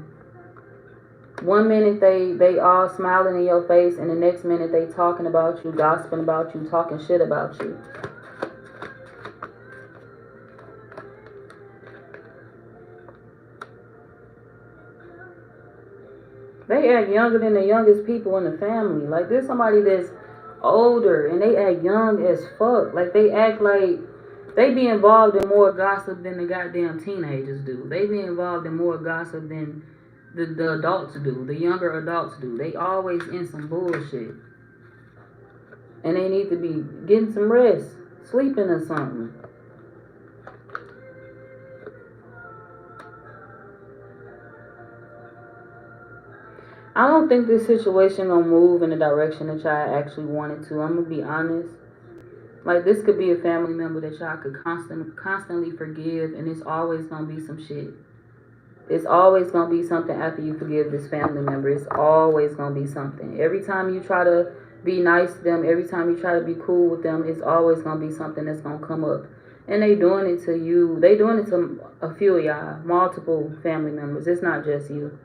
One minute they all smiling in your face, and the next minute they talking about you, gossiping about you, talking shit about you. They act younger than the youngest people in the family. Like, there's somebody that's older and they act young as fuck. Like, they act like they be involved in more gossip than the goddamn teenagers do. They be involved in more gossip than the adults do. The younger adults do. They always in some bullshit. And they need to be getting some rest, sleeping or something. I don't think this situation gonna move in the direction that y'all actually wanted to. I'm gonna be honest. Like, this could be a family member that y'all could constantly forgive, and it's always gonna be some shit. It's always gonna be something after you forgive this family member. It's always gonna be something. Every time you try to be nice to them, every time you try to be cool with them, it's always gonna be something that's gonna come up. And they doing it to you. They doing it to a few of y'all, multiple family members. It's not just you.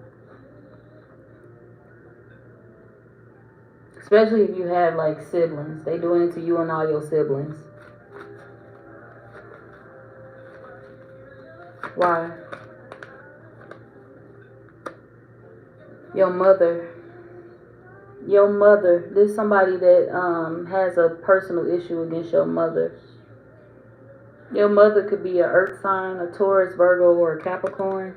Especially if you have like siblings. They doing it to you and all your siblings. Why? Your mother. Your mother. There's somebody that has a personal issue against your mother. Your mother could be an earth sign, a Taurus, Virgo, or a Capricorn.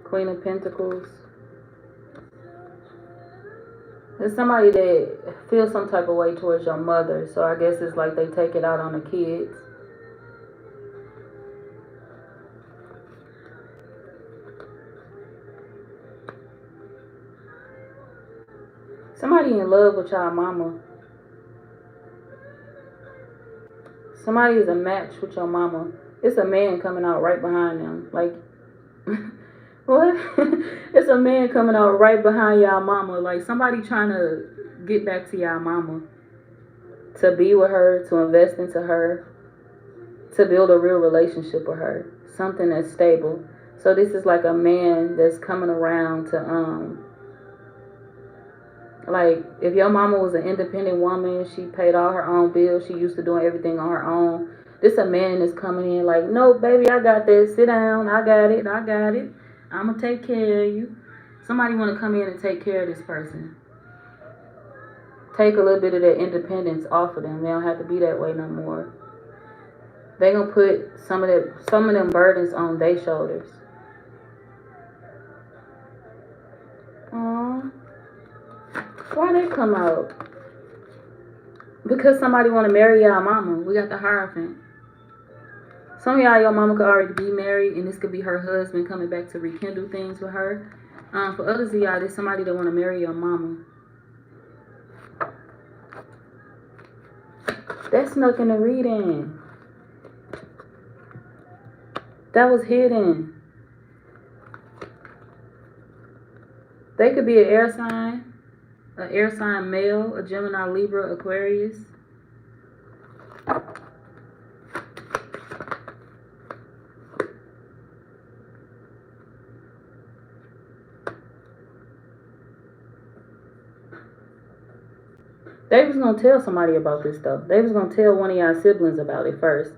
Queen of Pentacles. There's somebody that feels some type of way towards your mother. So I guess it's like they take it out on the kids. Somebody in love with y'all mama. Somebody is a match with your mama. It's a man coming out right behind them. Like, what? It's a man coming out right behind y'all mama. Like, somebody trying to get back to y'all mama. To be with her, to invest into her, to build a real relationship with her. Something that's stable. So this is like a man that's coming around to, like, if your mama was an independent woman, she paid all her own bills, she used to doing everything on her own. This a man that's coming in like, no, baby, I got this. Sit down. I got it. I'm going to take care of you. Somebody want to come in and take care of this person. Take a little bit of that independence off of them. They don't have to be that way no more. They going to put some of them burdens on their shoulders. Aww. Why they come out? Because somebody want to marry y'all mama. We got the Hierophant. Some of y'all, your mama could already be married, and this could be her husband coming back to rekindle things with her. For others of y'all, there's somebody that want to marry your mama. That snuck in the reading. That was hidden. They could be an air sign male, a Gemini, Libra, Aquarius. They was going to tell somebody about this stuff. They was going to tell one of y'all siblings about it first.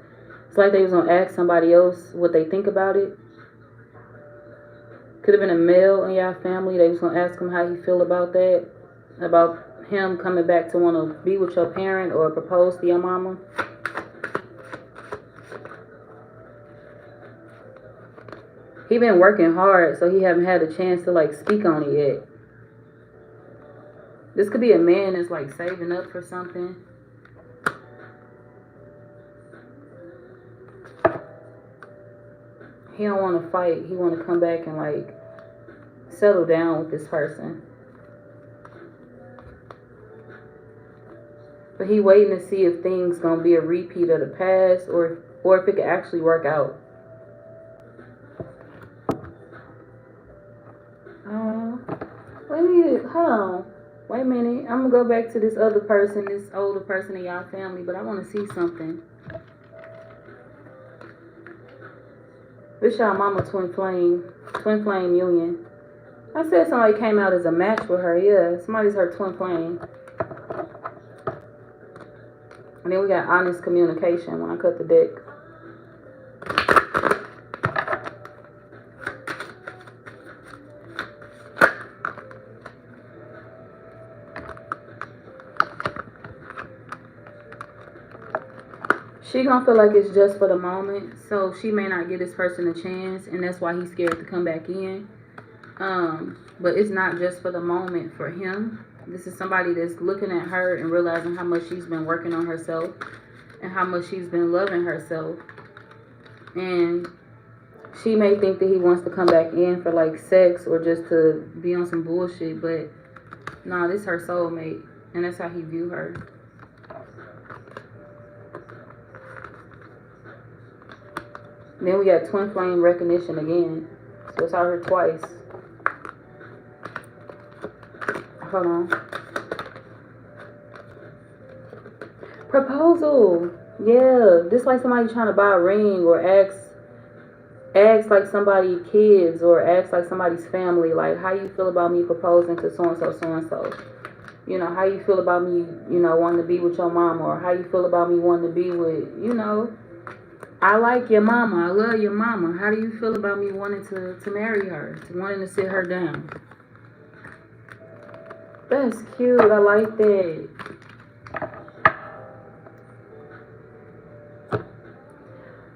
It's like they was going to ask somebody else what they think about it. Could have been a male in y'all family. They was going to ask him how he feel about that. About him coming back to want to be with your parent or propose to your mama. He been working hard, so he haven't had a chance to like speak on it yet. This could be a man that's like saving up for something. He don't want to fight. He want to come back and like settle down with this person. But he waiting to see if things gonna be a repeat of the past or if it could actually work out. Hold on. Wait a minute. I'm gonna go back to this other person, this older person in y'all family, but I want to see something. This y'all mama twin flame union. I said somebody came out as a match with her. Yeah, somebody's her twin flame. And then we got honest communication when I cut the deck. She gonna feel like it's just for the moment, so she may not give this person a chance, and that's why he's scared to come back in. But it's not just for the moment for him. This is somebody that's looking at her and realizing how much she's been working on herself and how much she's been loving herself. And she may think that he wants to come back in for like sex or just to be on some bullshit, but nah, this is her soulmate, and that's how he view her. Then we got twin flame recognition again. So it's out here twice. Hold on. Proposal. Yeah. This like somebody trying to buy a ring or ask like somebody kids or ask like somebody's family, like, how you feel about me proposing to so and so. You know, how you feel about me, you know, wanting to be with your mama, or how you feel about me wanting to be with, you know, I like your mama, I love your mama. How do you feel about me wanting to marry her, to wanting to sit her down? That's cute. I like that.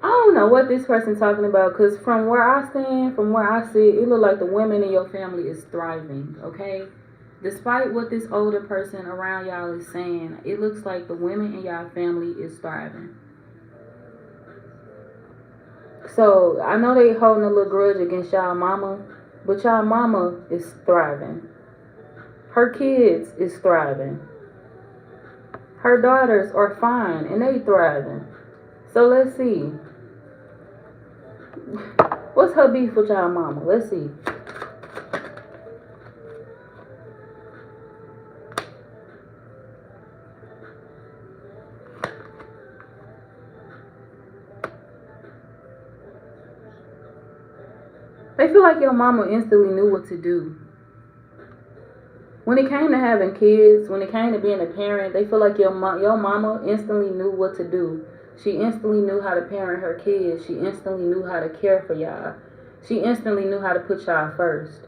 I don't know what this person's talking about, because from where I stand, from where I sit, it look like the women in your family is thriving, okay? Despite what this older person around y'all is saying, it looks like the women in y'all family is thriving. So, I know they holding a little grudge against y'all mama, but y'all mama is thriving. Her kids is thriving. Her daughters are fine, and they thriving. So, let's see. What's her beef with y'all mama? Let's see. They feel like your mama instantly knew what to do. When it came to having kids, when it came to being a parent, they feel like your mama instantly knew what to do. She instantly knew how to parent her kids. She instantly knew how to care for y'all. She instantly knew how to put y'all first.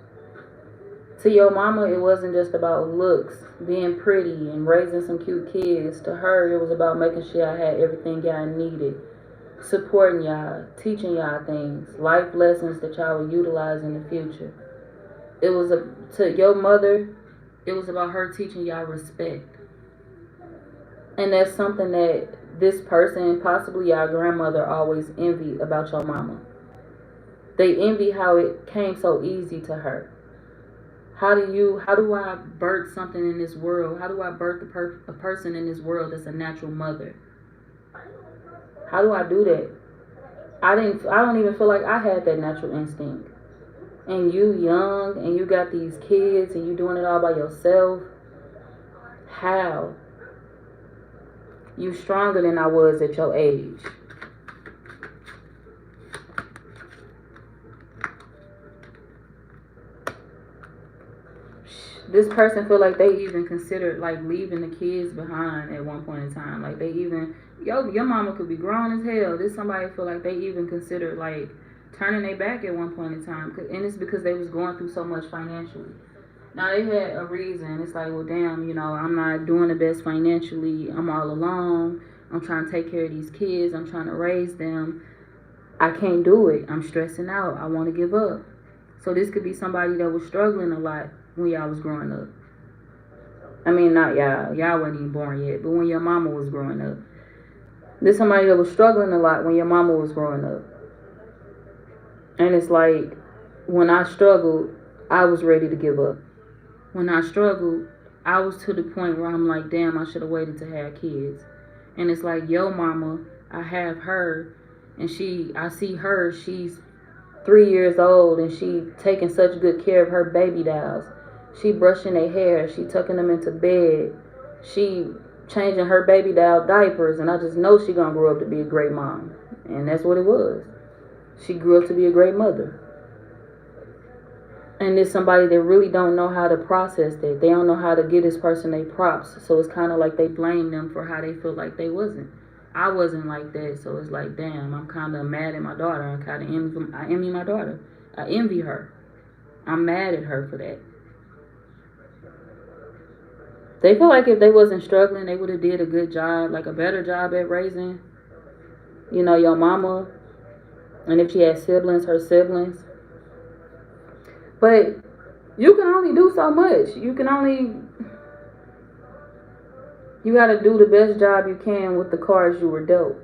To your mama, it wasn't just about looks, being pretty, and raising some cute kids. To her, it was about making sure y'all had everything y'all needed. Supporting y'all, teaching y'all things, life lessons that y'all would utilize in the future. It was to your mother, it was about her teaching y'all respect. And that's something that this person, possibly y'all grandmother, always envied about your mama. They envy how it came so easy to her. How do I birth something in this world? How do I birth a person in this world that's a natural mother? How do I do that? I don't even feel like I had that natural instinct. And you young, and you got these kids, and you doing it all by yourself. How? You stronger than I was at your age. This person feel like they even considered like leaving the kids behind at one point in time. Like they even, your mama could be grown as hell. This somebody feel like they even considered like turning their back at one point in time. And it's because they was going through so much financially. Now they had a reason. It's like, well, damn, you know, I'm not doing the best financially. I'm all alone. I'm trying to take care of these kids. I'm trying to raise them. I can't do it. I'm stressing out. I want to give up. So this could be somebody that was struggling a lot when y'all was growing up. I mean, not y'all. Y'all wasn't even born yet. But when your mama was growing up. There's somebody that was struggling a lot when your mama was growing up. And it's like, when I struggled, I was ready to give up. When I struggled, I was to the point where I'm like, damn, I should have waited to have kids. And it's like, yo mama, I have her, and I see her, she's 3 years old, and she taking such good care of her baby dolls. She brushing their hair, she tucking them into bed, she changing her baby doll diapers, and I just know she gonna grow up to be a great mom. And that's what it was. She grew up to be a great mother. And there's somebody that really don't know how to process that. They don't know how to give this person their props. So it's kind of like they blame them for how they feel like they wasn't. I wasn't like that. So it's like, damn, I'm kind of mad at my daughter. I envy my daughter. I envy her. I'm mad at her for that. They feel like if they wasn't struggling, they would have did a good job, like a better job at raising, you know, your mama. And if she had siblings, her siblings. But you can only do so much. You can only You got to do the best job you can with the cards you were dealt.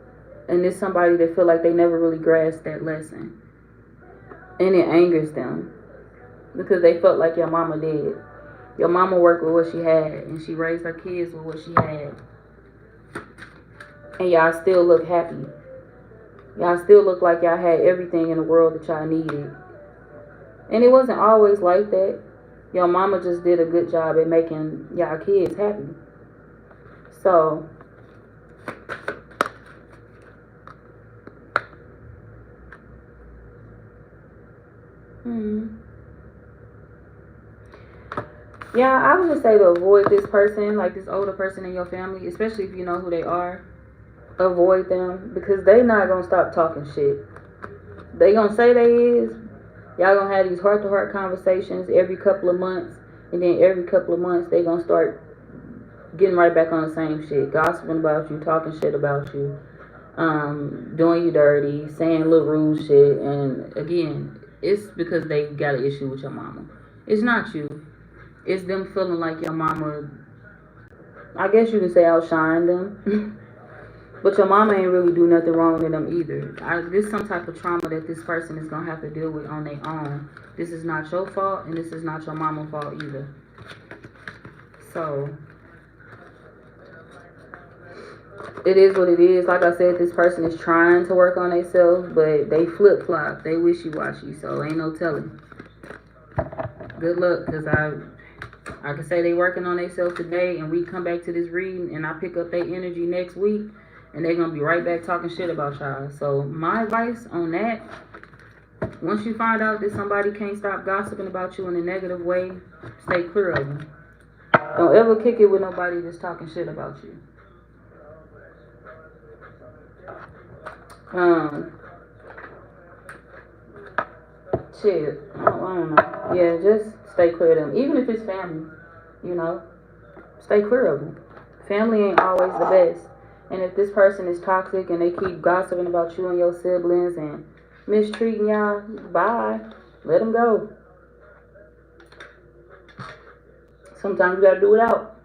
And it's somebody that feel like they never really grasped that lesson. And it angers them. Because they felt like your mama did. Your mama worked with what she had. And she raised her kids with what she had. And y'all still look happy. Y'all still look like y'all had everything in the world that y'all needed. And it wasn't always like that. Your mama just did a good job at making y'all kids happy. So, yeah, I would just say to avoid this person, like this older person in your family, especially if you know who they are. Avoid them because they not gonna stop talking shit. They gonna say they is. Y'all gonna have these heart-to-heart conversations every couple of months, and then every couple of months they gonna start getting right back on the same shit, gossiping about you, talking shit about you, doing you dirty, saying little rude shit. And again, it's because they got an issue with your mama. It's not you. It's them feeling like your mama, I guess you can say, outshined them. But your mama ain't really do nothing wrong to them either. This some type of trauma that this person is gonna have to deal with on their own. This is not your fault, and this is not your mama's fault either. So it is what it is. Like I said, this person is trying to work on themselves, but they flip flop. They wishy washy. So ain't no telling. Good luck, cause I can say they working on themselves today, and we come back to this reading, and I pick up their energy next week. And they're going to be right back talking shit about y'all. So my advice on that, once you find out that somebody can't stop gossiping about you in a negative way, stay clear of them. Don't ever kick it with nobody that's talking shit about you. Shit, I don't know. Yeah, just stay clear of them. Even if it's family, you know, stay clear of them. Family ain't always the best. And if this person is toxic and they keep gossiping about you and your siblings and mistreating y'all, bye. Let them go. Sometimes you gotta do it out.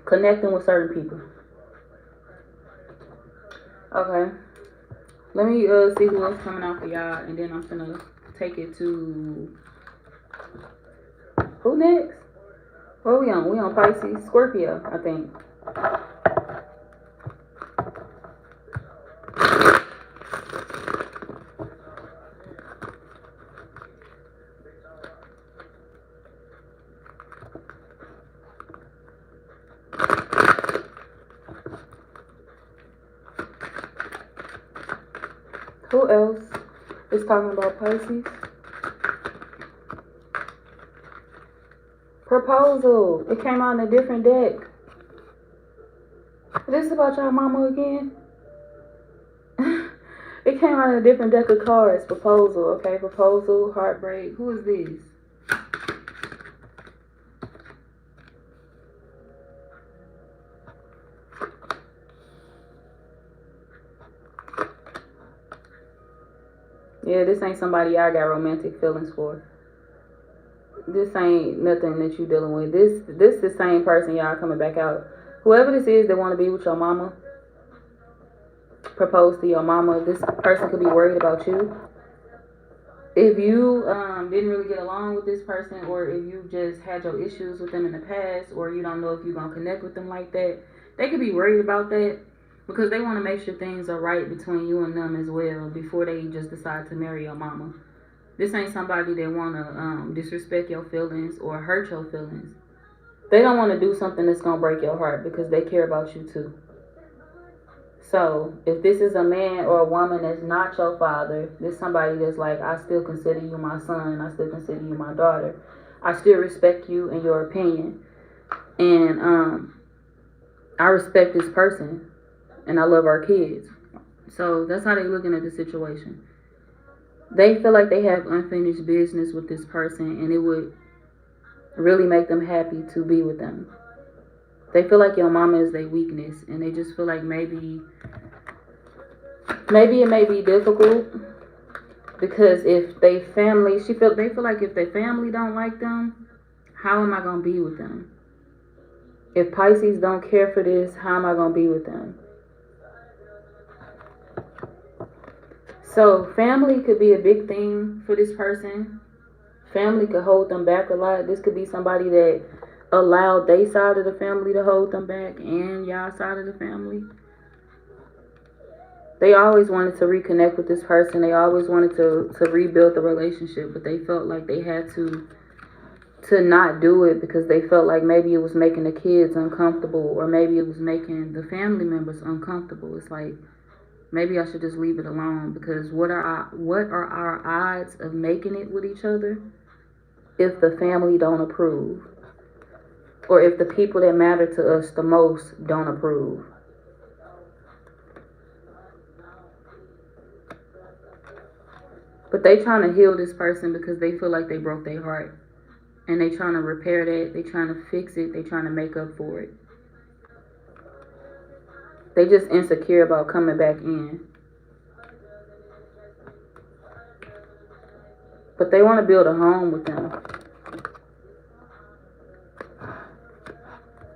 Connecting with certain people. Okay. Let me see who else coming out for y'all, and then I'm gonna take it to who next? Where we on? We on Pisces, Scorpio, I think. Who else is talking about Pisces? Proposal. It came out in a different deck. Is this about y'all mama again? It came out in a different deck of cards. Proposal. Okay, proposal, heartbreak. Who is this? Yeah, this ain't somebody I got romantic feelings for. This ain't nothing that you dealing with. This the same person y'all coming back out. Whoever this is that want to be with your mama, propose to your mama, this person could be worried about you. If you didn't really get along with this person, or if you just had your issues with them in the past, or you don't know if you're going to connect with them like that, they could be worried about that because they want to make sure things are right between you and them as well before they just decide to marry your mama. This ain't somebody that want to disrespect your feelings or hurt your feelings. They don't want to do something that's going to break your heart because they care about you too. So, if this is a man or a woman that's not your father, this somebody that's like, I still consider you my son, I still consider you my daughter, I still respect you and your opinion, and I respect this person, and I love our kids. So, that's how they're looking at the situation. They feel like they have unfinished business with this person, and it would really make them happy to be with them. They feel like your mama is their weakness, and they just feel like maybe it may be difficult because if they feel like if their family don't like them, how am I gonna be with them? If Pisces don't care for this, how am I going to be with them? So family could be a big thing for this person. Family could hold them back a lot. This could be somebody that allowed their side of the family to hold them back and y'all side of the family. They always wanted to reconnect with this person. They always wanted to rebuild the relationship, but they felt like they had to not do it because they felt like maybe it was making the kids uncomfortable, or maybe it was making the family members uncomfortable. It's like, maybe I should just leave it alone, because what are our odds of making it with each other if the family don't approve, or if the people that matter to us the most don't approve? But they trying to heal this person because they feel like they broke their heart, and they trying to repair that. They trying to fix it. They trying to make up for it. They just insecure about coming back in. But they want to build a home with them.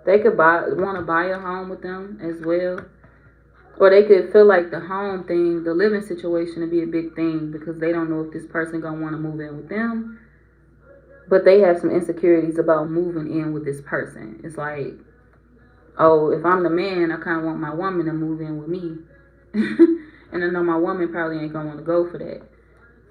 They could want to buy a home with them as well. Or they could feel like the home thing, the living situation, would be a big thing because they don't know if this person going to want to move in with them. But they have some insecurities about moving in with this person. It's like, oh, if I'm the man, I kind of want my woman to move in with me. And I know my woman probably ain't going to want to go for that.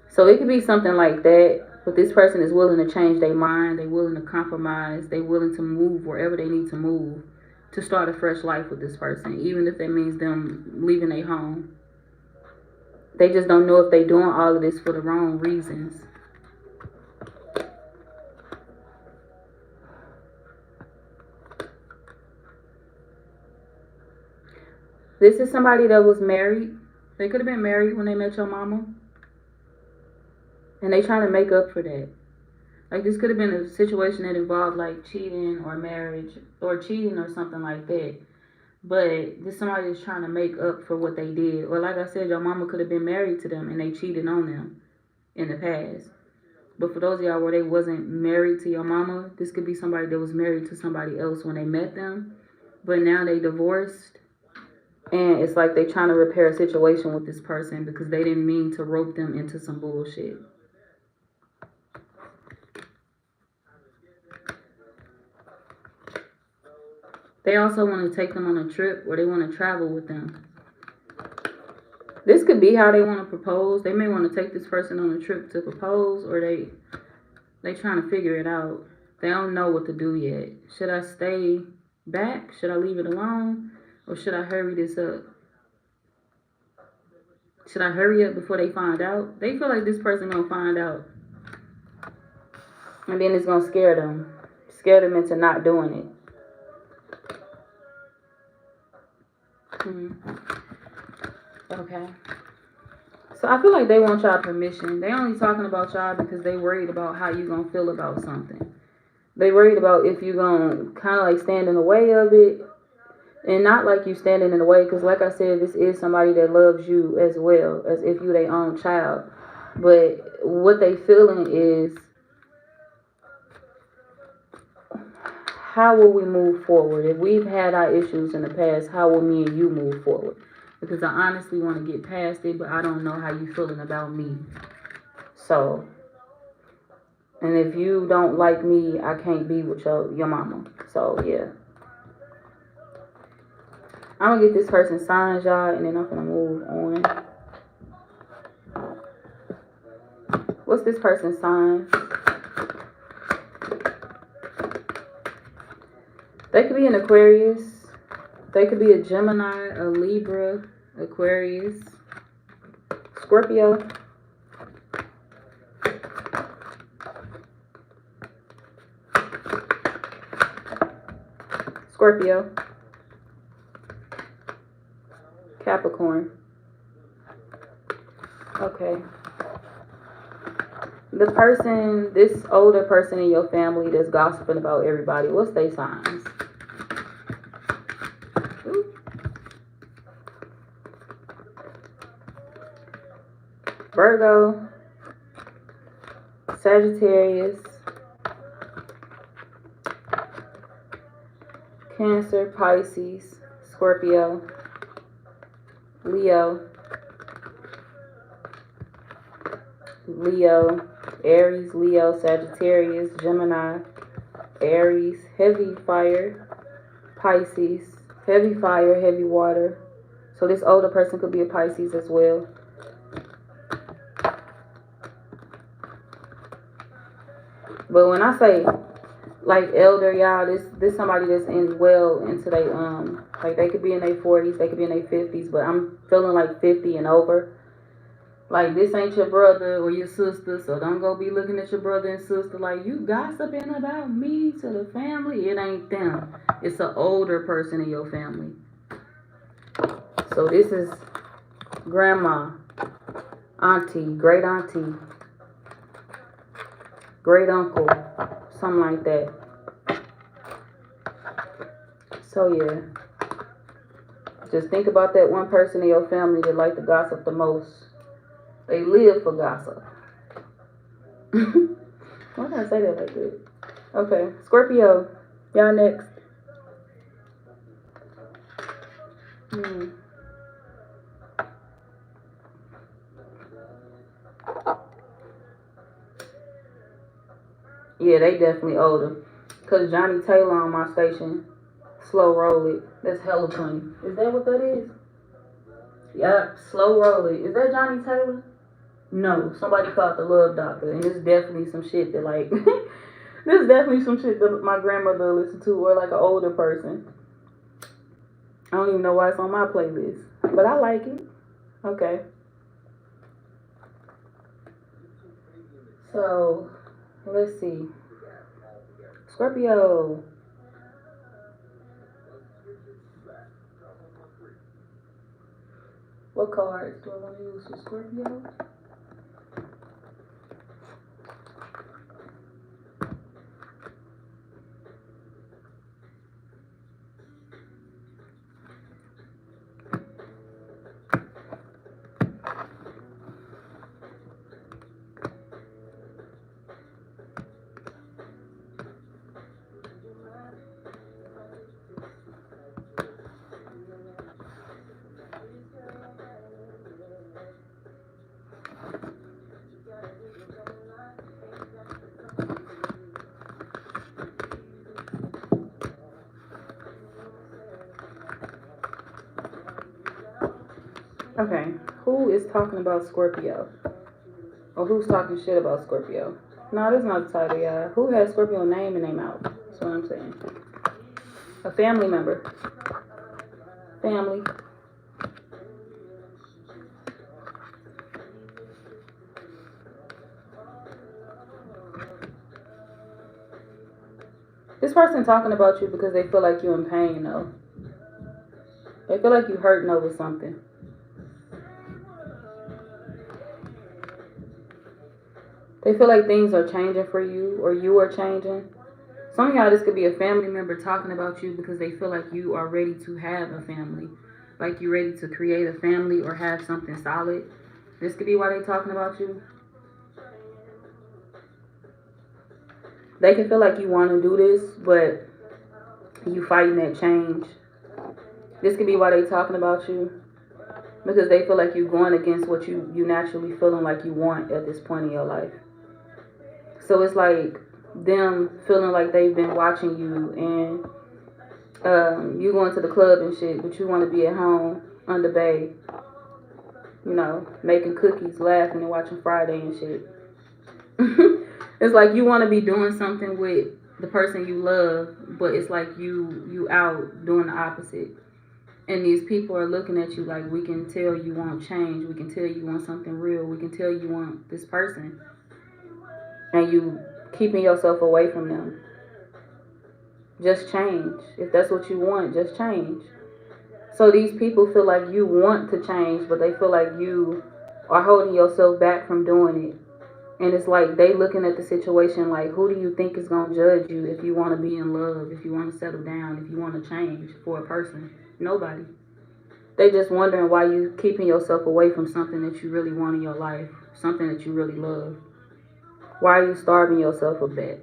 So it could be something like that. But this person is willing to change their mind. They're willing to compromise. They're willing to move wherever they need to move to start a fresh life with this person, even if that means them leaving their home. They just don't know if they're doing all of this for the wrong reasons. This is somebody that was married. They could have been married when they met your mama. And they trying to make up for that. Like, this could have been a situation that involved like cheating or marriage or cheating or something like that. But this somebody is trying to make up for what they did. Or like I said, your mama could have been married to them and they cheated on them in the past. But for those of y'all where they wasn't married to your mama, this could be somebody that was married to somebody else when they met them. But now they divorced. And it's like they trying to repair a situation with this person because they didn't mean to rope them into some bullshit. They also want to take them on a trip, or they want to travel with them. This could be how they want to propose. They may want to take this person on a trip to propose, or they trying to figure it out. They don't know what to do yet. Should I stay back? Should I leave it alone? Or should I hurry this up? Should I hurry up before they find out? They feel like this person gonna find out. And then it's gonna scare them. Scare them into not doing it. Okay. So I feel like they want y'all permission. They only talking about y'all because they worried about how you gonna feel about something. They worried about if you gonna kind of like stand in the way of it. And not like you standing in the way, because like I said, this is somebody that loves you as well, as if you their own child. But what they feeling is, how will we move forward? If we've had our issues in the past, how will me and you move forward? Because I honestly want to get past it, but I don't know how you feeling about me. So, and if you don't like me, I can't be with your mama. So, yeah. I'm going to get this person's signs, y'all, and then I'm going to move on. What's this person's sign? They could be an Aquarius. They could be a Gemini, a Libra, Aquarius, Scorpio. Scorpio. Capricorn. Okay. The person, this older person in your family that's gossiping about everybody, what's their signs? Ooh. Virgo. Sagittarius. Cancer, Pisces, Scorpio, Leo, Aries, Leo, Sagittarius, Gemini, Aries, heavy fire, Pisces, heavy fire, heavy water. So this older person could be a Pisces as well. But when I say like elder, y'all, this somebody that's into they like they could be in their 40s, they could be in their 50s, but I'm feeling like 50 and over. Like, this ain't your brother or your sister, so don't go be looking at your brother and sister like, you gossiping about me to the family. It ain't them. It's an older person in your family. So this is grandma, auntie, great uncle, something like that. So yeah, just think about that one person in your family that like to gossip the most. They live for gossip. Why did I say that like that? Okay, Scorpio, y'all next. Yeah, they definitely older. Cause Johnny Taylor on my station, slow roll it. That's hella funny. Is that what that is? Yep, slow roll it. Is that Johnny Taylor? No, somebody called the Love Doctor, and it's definitely some shit that like, this is definitely some shit that my grandmother listened to, or like an older person. I don't even know why it's on my playlist, but I like it. Okay. So, let's see. Scorpio. What cards do I want to use for Scorpio? Okay, who is talking about Scorpio? Or who's talking shit about Scorpio? No, that's not the title, y'all. Who has Scorpio name in their mouth? That's what I'm saying. A family member. Family. This person talking about you because they feel like you're in pain, though. They feel like you hurting over something. They feel like things are changing for you, or you are changing. Some of y'all, this could be a family member talking about you because they feel like you are ready to have a family. Like you're ready to create a family or have something solid. This could be why they're talking about you. They can feel like you want to do this, but you fighting that change. This could be why they're talking about you. Because they feel like you're going against what you naturally feeling like you want at this point in your life. So it's like them feeling like they've been watching you, and you going to the club and shit, but you want to be at home under bay, making cookies, laughing, and watching Friday and shit. It's like you want to be doing something with the person you love, but it's like you out doing the opposite. And these people are looking at you like, we can tell you want change. We can tell you want something real. We can tell you want this person. And you keeping yourself away from them. Just change. If that's what you want, just change. So these people feel like you want to change, but they feel like you are holding yourself back from doing it. And it's like they looking at the situation like, who do you think is going to judge you if you want to be in love, if you want to settle down, if you want to change for a person? Nobody. They just wondering why you keeping yourself away from something that you really want in your life, something that you really love. Why are you starving yourself of that?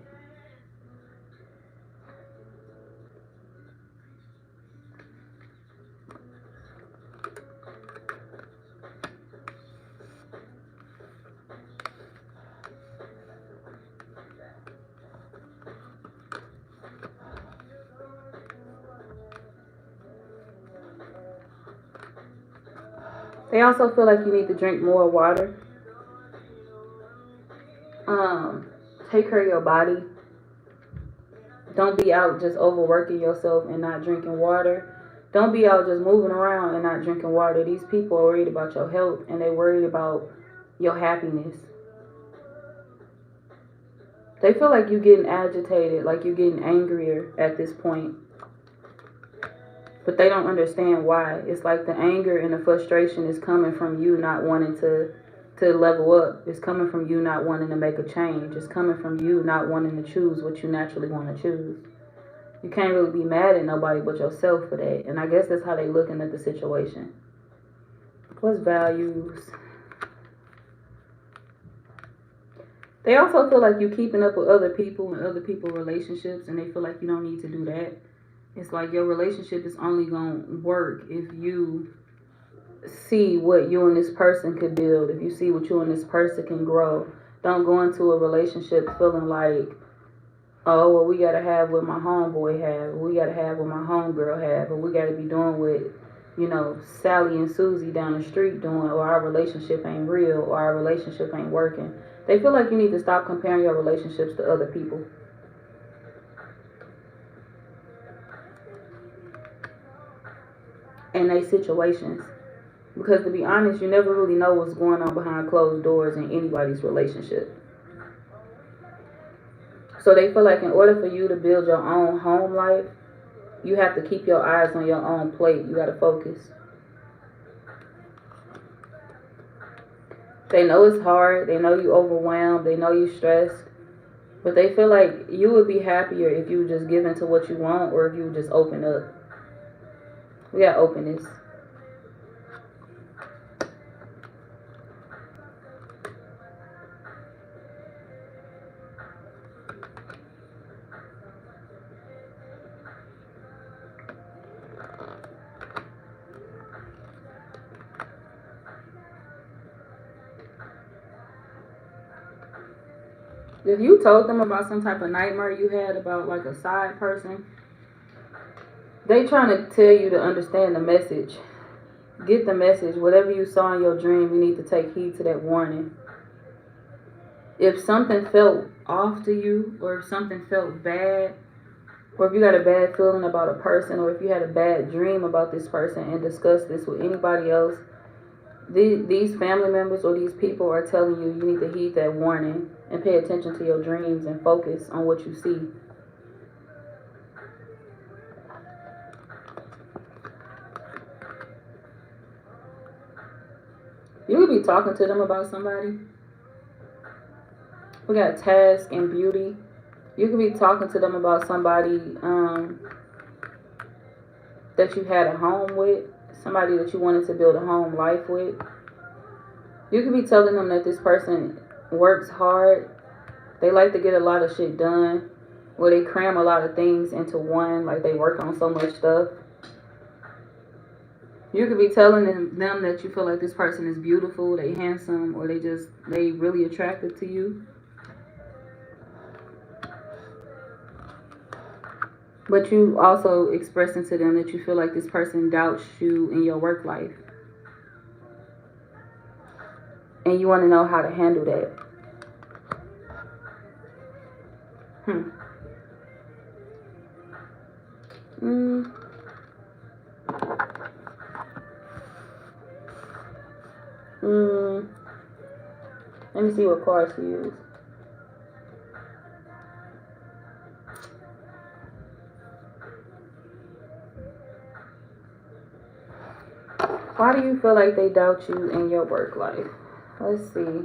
They also feel like you need to drink more water. Take care of your body. Don't be out just overworking yourself and not drinking water. Don't be out just moving around and not drinking water. These people are worried about your health and they're worried about your happiness. They feel like you're getting agitated, like you're getting angrier at this point. But they don't understand why. It's like the anger and the frustration is coming from you not wanting to level up. It's coming from you not wanting to make a change. It's coming from you not wanting to choose what you naturally want to choose. You can't really be mad at nobody but yourself for that. And I guess that's how they looking at the situation. What's values? They also feel like you're keeping up with other people and other people's relationships, and they feel like you don't need to do that. It's like your relationship is only going to work if you see what you and this person could build, if you see what you and this person can grow. Don't go into a relationship feeling like, oh, well, we got to have what my homeboy have, or we got to have what my homegirl have, or we got to be doing what, you know, Sally and Susie down the street doing, or our relationship ain't real, or our relationship ain't working. They feel like you need to stop comparing your relationships to other people. And they situations. Because to be honest, you never really know what's going on behind closed doors in anybody's relationship. So they feel like in order for you to build your own home life, you have to keep your eyes on your own plate. You got to focus. They know it's hard. They know you overwhelmed. They know you stressed. But they feel like you would be happier if you would just give into what you want, or if you would just open up. We got openness. If you told them about some type of nightmare you had about like a side person, they trying to tell you to understand the message. Get the message. Whatever you saw in your dream, you need to take heed to that warning. If something felt off to you, or if something felt bad, or if you got a bad feeling about a person, or if you had a bad dream about this person and discussed this with anybody else, these family members or these people are telling you need to heed that warning and pay attention to your dreams and focus on what you see. You could be talking to them about somebody. We got task and beauty. You could be talking to them about somebody that you had a home with, somebody that you wanted to build a home life with. You could be telling them that this person works hard. They like to get a lot of shit done, or they cram a lot of things into one, like they work on so much stuff. You could be telling them that you feel like this person is beautiful, they handsome, or they really attractive to you. But you also expressing to them that you feel like this person doubts you in your work life. And you want to know how to handle that. Let me see what cards to use. Why do you feel like they doubt you in your work life? Let's see.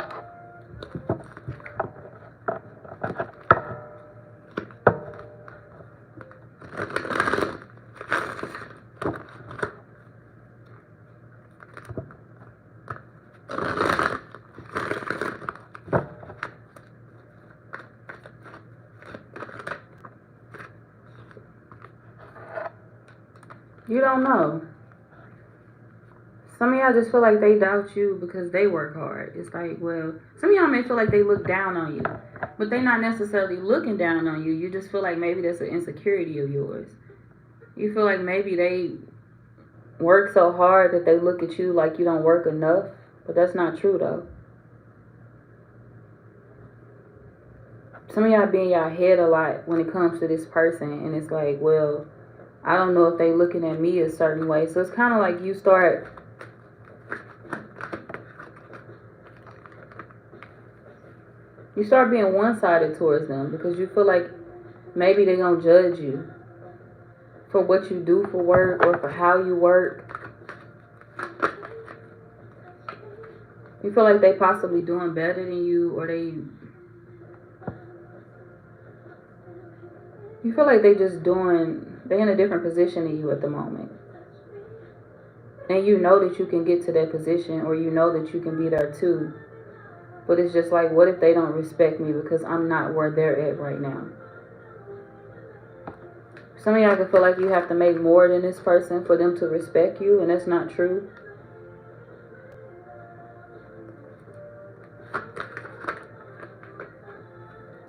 You don't know. Some of y'all just feel like they doubt you because they work hard. It's like, well, some of y'all may feel like they look down on you, but they're not necessarily looking down on you. You just feel like maybe that's an insecurity of yours. You feel like maybe they work so hard that they look at you like you don't work enough. But that's not true, though. Some of y'all be in y'all head a lot when it comes to this person, and it's like, well, I don't know if they looking at me a certain way. So it's kind of like you start being one-sided towards them because you feel like maybe they're gonna judge you for what you do for work or for how you work. You feel like they possibly doing better than you, or you feel like they're in a different position than you at the moment. And you know that you can get to that position, or you know that you can be there too. But it's just like, what if they don't respect me because I'm not where they're at right now? Some of y'all can feel like you have to make more than this person for them to respect you, and that's not true.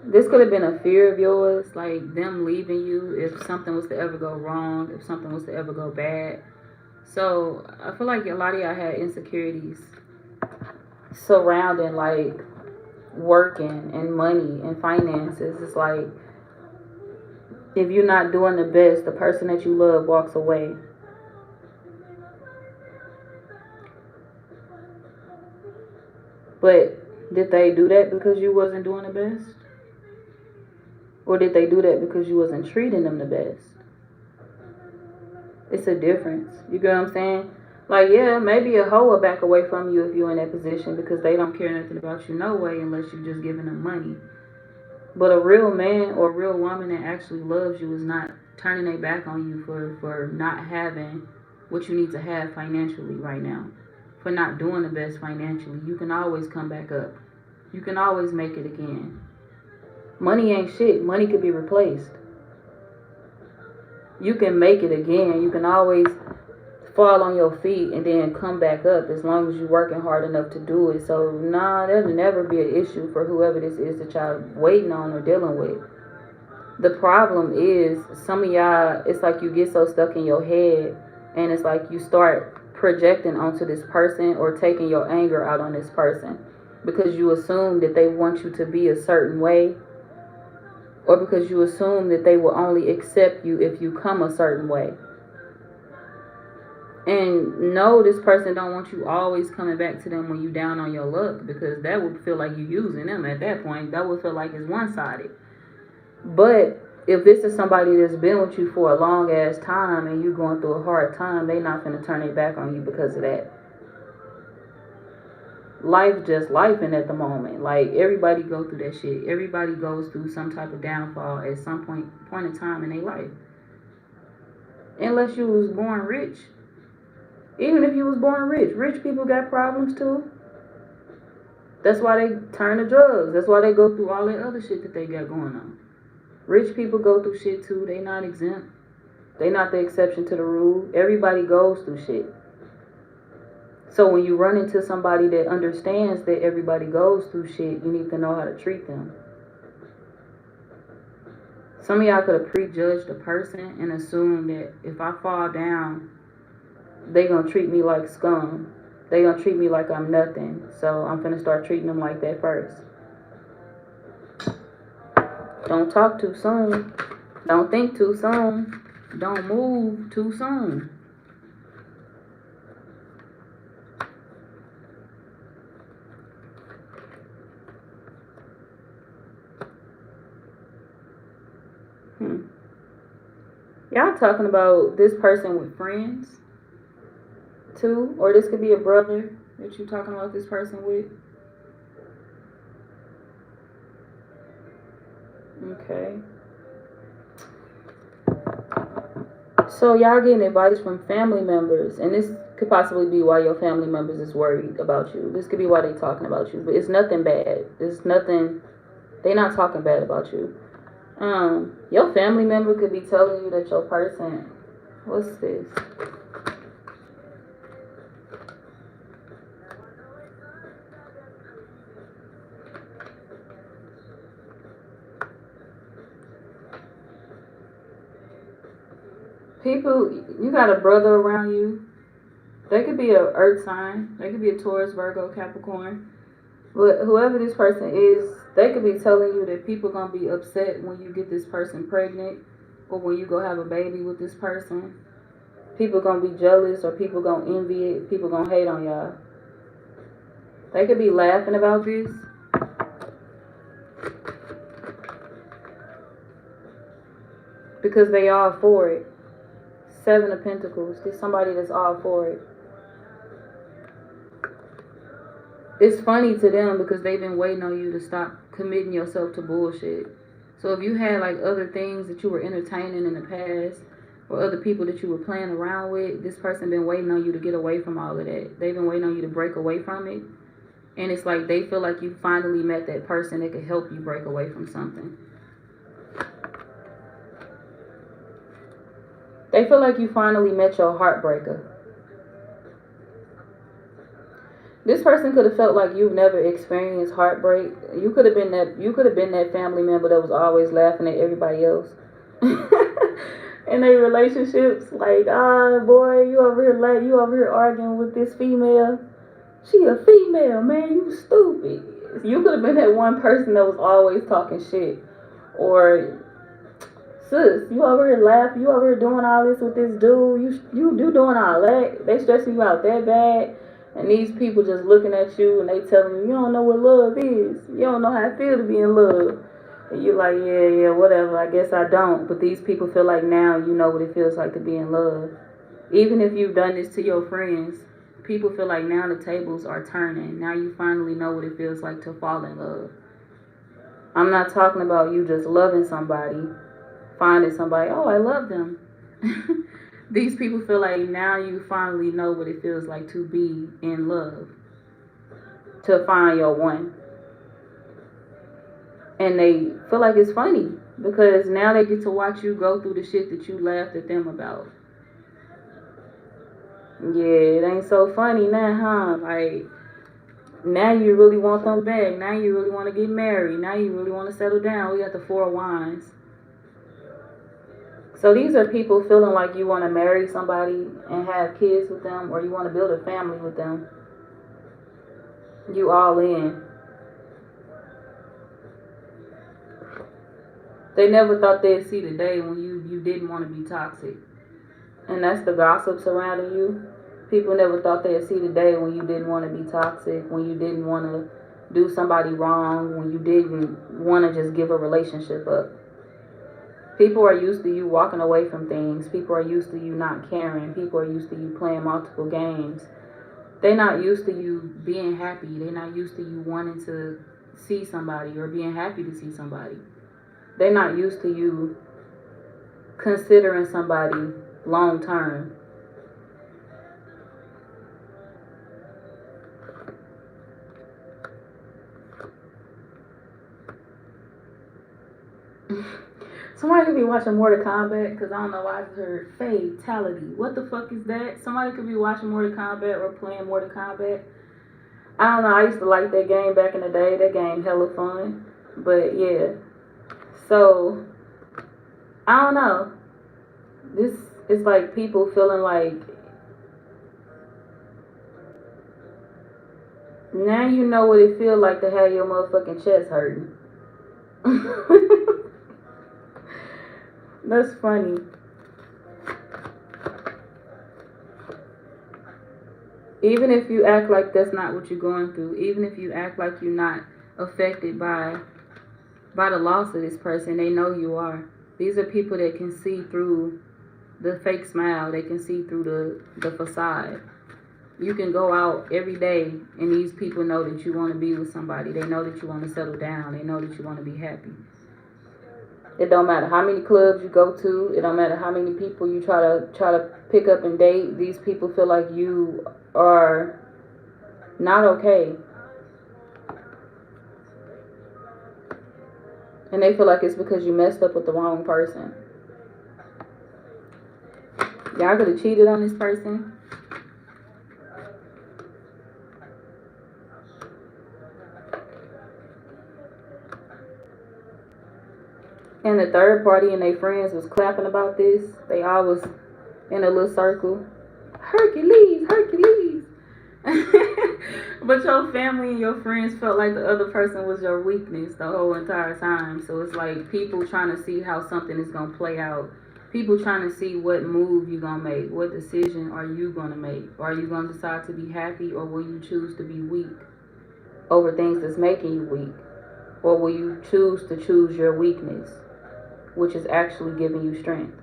This could have been a fear of yours, like them leaving you if something was to ever go wrong, if something was to ever go bad. So I feel like a lot of y'all had insecurities surrounding like working and money and finances. It's like if you're not doing the best, the person that you love walks away. But did they do that because you wasn't doing the best? Or did they do that because you wasn't treating them the best? It's a difference. You get what I'm saying? Like, yeah, maybe a hoe will back away from you if you're in that position because they don't care nothing about you no way unless you're just giving them money. But a real man or a real woman that actually loves you is not turning their back on you for not having what you need to have financially right now. For not doing the best financially. You can always come back up. You can always make it again. Money ain't shit. Money could be replaced. You can make it again. You can always fall on your feet and then come back up as long as you're working hard enough to do it. So, there'll never be an issue for whoever this is that y'all waiting on or dealing with. The problem is some of y'all, it's like you get so stuck in your head and it's like you start projecting onto this person or taking your anger out on this person because you assume that they want you to be a certain way, or because you assume that they will only accept you if you come a certain way. And no, this person don't want you always coming back to them when you down on your luck, because that would feel like you using them at that point. That would feel like it's one-sided. But if this is somebody that's been with you for a long ass time and you going through a hard time, they not finna turn their back on you because of that. Life just lifing at the moment. Like, everybody go through that shit. Everybody goes through some type of downfall at some point in time in their life. Unless you was born rich. Even if you was born rich people got problems too. That's why they turn to drugs. That's why they go through all that other shit that they got going on. Rich people go through shit too. They not exempt. They not the exception to the rule. Everybody goes through shit. So when you run into somebody that understands that everybody goes through shit, you need to know how to treat them. Some of y'all could have prejudged a person and assumed that if I fall down, they gonna treat me like scum. They gonna treat me like I'm nothing. So I'm finna start treating them like that first. Don't talk too soon. Don't think too soon. Don't move too soon. Y'all talking about this person with friends too? Or this could be a brother that you talking about this person with. Okay. So y'all getting advice from family members, and this could possibly be why your family members is worried about you. This could be why they talking about you, but it's nothing bad. It's nothing. They not talking bad about you. Your family member could be telling you that your person. What's this? People, you got a brother around you They could be a earth sign. They could be a Taurus, Virgo, Capricorn. But whoever this person is, they could be telling you that people gonna be upset when you get this person pregnant, or when you go have a baby with this person. People gonna be jealous, or people gonna envy it. People gonna hate on y'all. They could be laughing about this, because they all for it. Seven of Pentacles. There's somebody that's all for it. It's funny to them because they've been waiting on you to stop committing yourself to bullshit. So if you had like other things that you were entertaining in the past, or other people that you were playing around with, this person been waiting on you to get away from all of that. They've been waiting on you to break away from it. And it's like they feel like you finally met that person that could help you break away from something. They feel like you finally met your heartbreaker. This person could have felt like you've never experienced heartbreak. You could have been that family member that was always laughing at everybody else. In their relationships, like, boy, you over here arguing with this female. She a female, man, you stupid. You could have been that one person that was always talking shit. Or, sis, you over here laughing, you over here doing all this with this dude, you doing all that, they stressing you out that bad, and these people just looking at you and they telling you don't know what love is, you don't know how it feels to be in love, and you're like, yeah, whatever, I guess I don't, but these people feel like now you know what it feels like to be in love. Even if you've done this to your friends, people feel like now the tables are turning, now you finally know what it feels like to fall in love. I'm not talking about you just loving somebody, finding somebody, oh, I love them. These people feel like now you finally know what it feels like to be in love, to find your one. And they feel like it's funny because now they get to watch you go through the shit that you laughed at them about. Yeah, it ain't so funny now, huh? Like, now you really want them back. Now you really want to get married. Now you really want to settle down. We got the Four of Wands. So these are people feeling like you want to marry somebody and have kids with them, or you want to build a family with them. You all in. They never thought they'd see the day when you didn't want to be toxic. And that's the gossip surrounding you. People never thought they'd see the day when you didn't want to be toxic, when you didn't want to do somebody wrong, when you didn't want to just give a relationship up. People are used to you walking away from things. People are used to you not caring. People are used to you playing multiple games. They're not used to you being happy. They're not used to you wanting to see somebody or being happy to see somebody. They're not used to you considering somebody long term. Somebody could be watching Mortal Kombat, because I don't know why I just heard fatality. What the fuck is that? Somebody could be watching Mortal Kombat or playing Mortal Kombat. I don't know, I used to like that game back in the day. That game hella fun. But yeah. So, I don't know. This is like people feeling like now you know what it feels like to have your motherfucking chest hurting. That's funny. Even if you act like that's not what you're going through, even if you act like you're not affected by the loss of this person, they know you are. These are people that can see through the fake smile. They can see through the facade. You can go out every day and these people know that you want to be with somebody. They know that you want to settle down. They know that you want to be happy. It don't matter how many clubs you go to. It don't matter how many people you try to pick up and date. These people feel like you are not okay. And they feel like it's because you messed up with the wrong person. Y'all could have cheated on this person. And the third party and their friends was clapping about this. They all was in a little circle. Hercules, Hercules. But your family and your friends felt like the other person was your weakness the whole entire time. So it's like people trying to see how something is going to play out. People trying to see what move you're going to make. What decision are you going to make? Are you going to decide to be happy, or will you choose to be weak over things that's making you weak? Or will you choose to choose your weakness, which is actually giving you strength?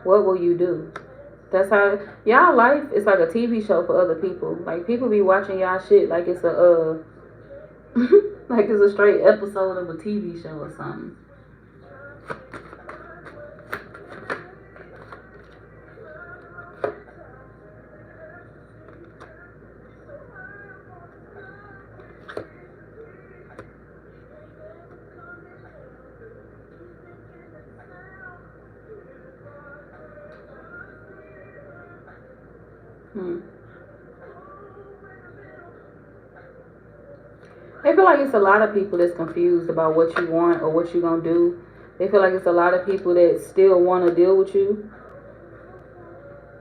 What will you do? That's how y'all life is like a TV show for other people. Like people be watching y'all shit like it's a like it's a straight episode of a TV show or something. Hmm. I feel like it's a lot of people that's confused about what you want or what you're gonna do. They feel like it's a lot of people that still want to deal with you,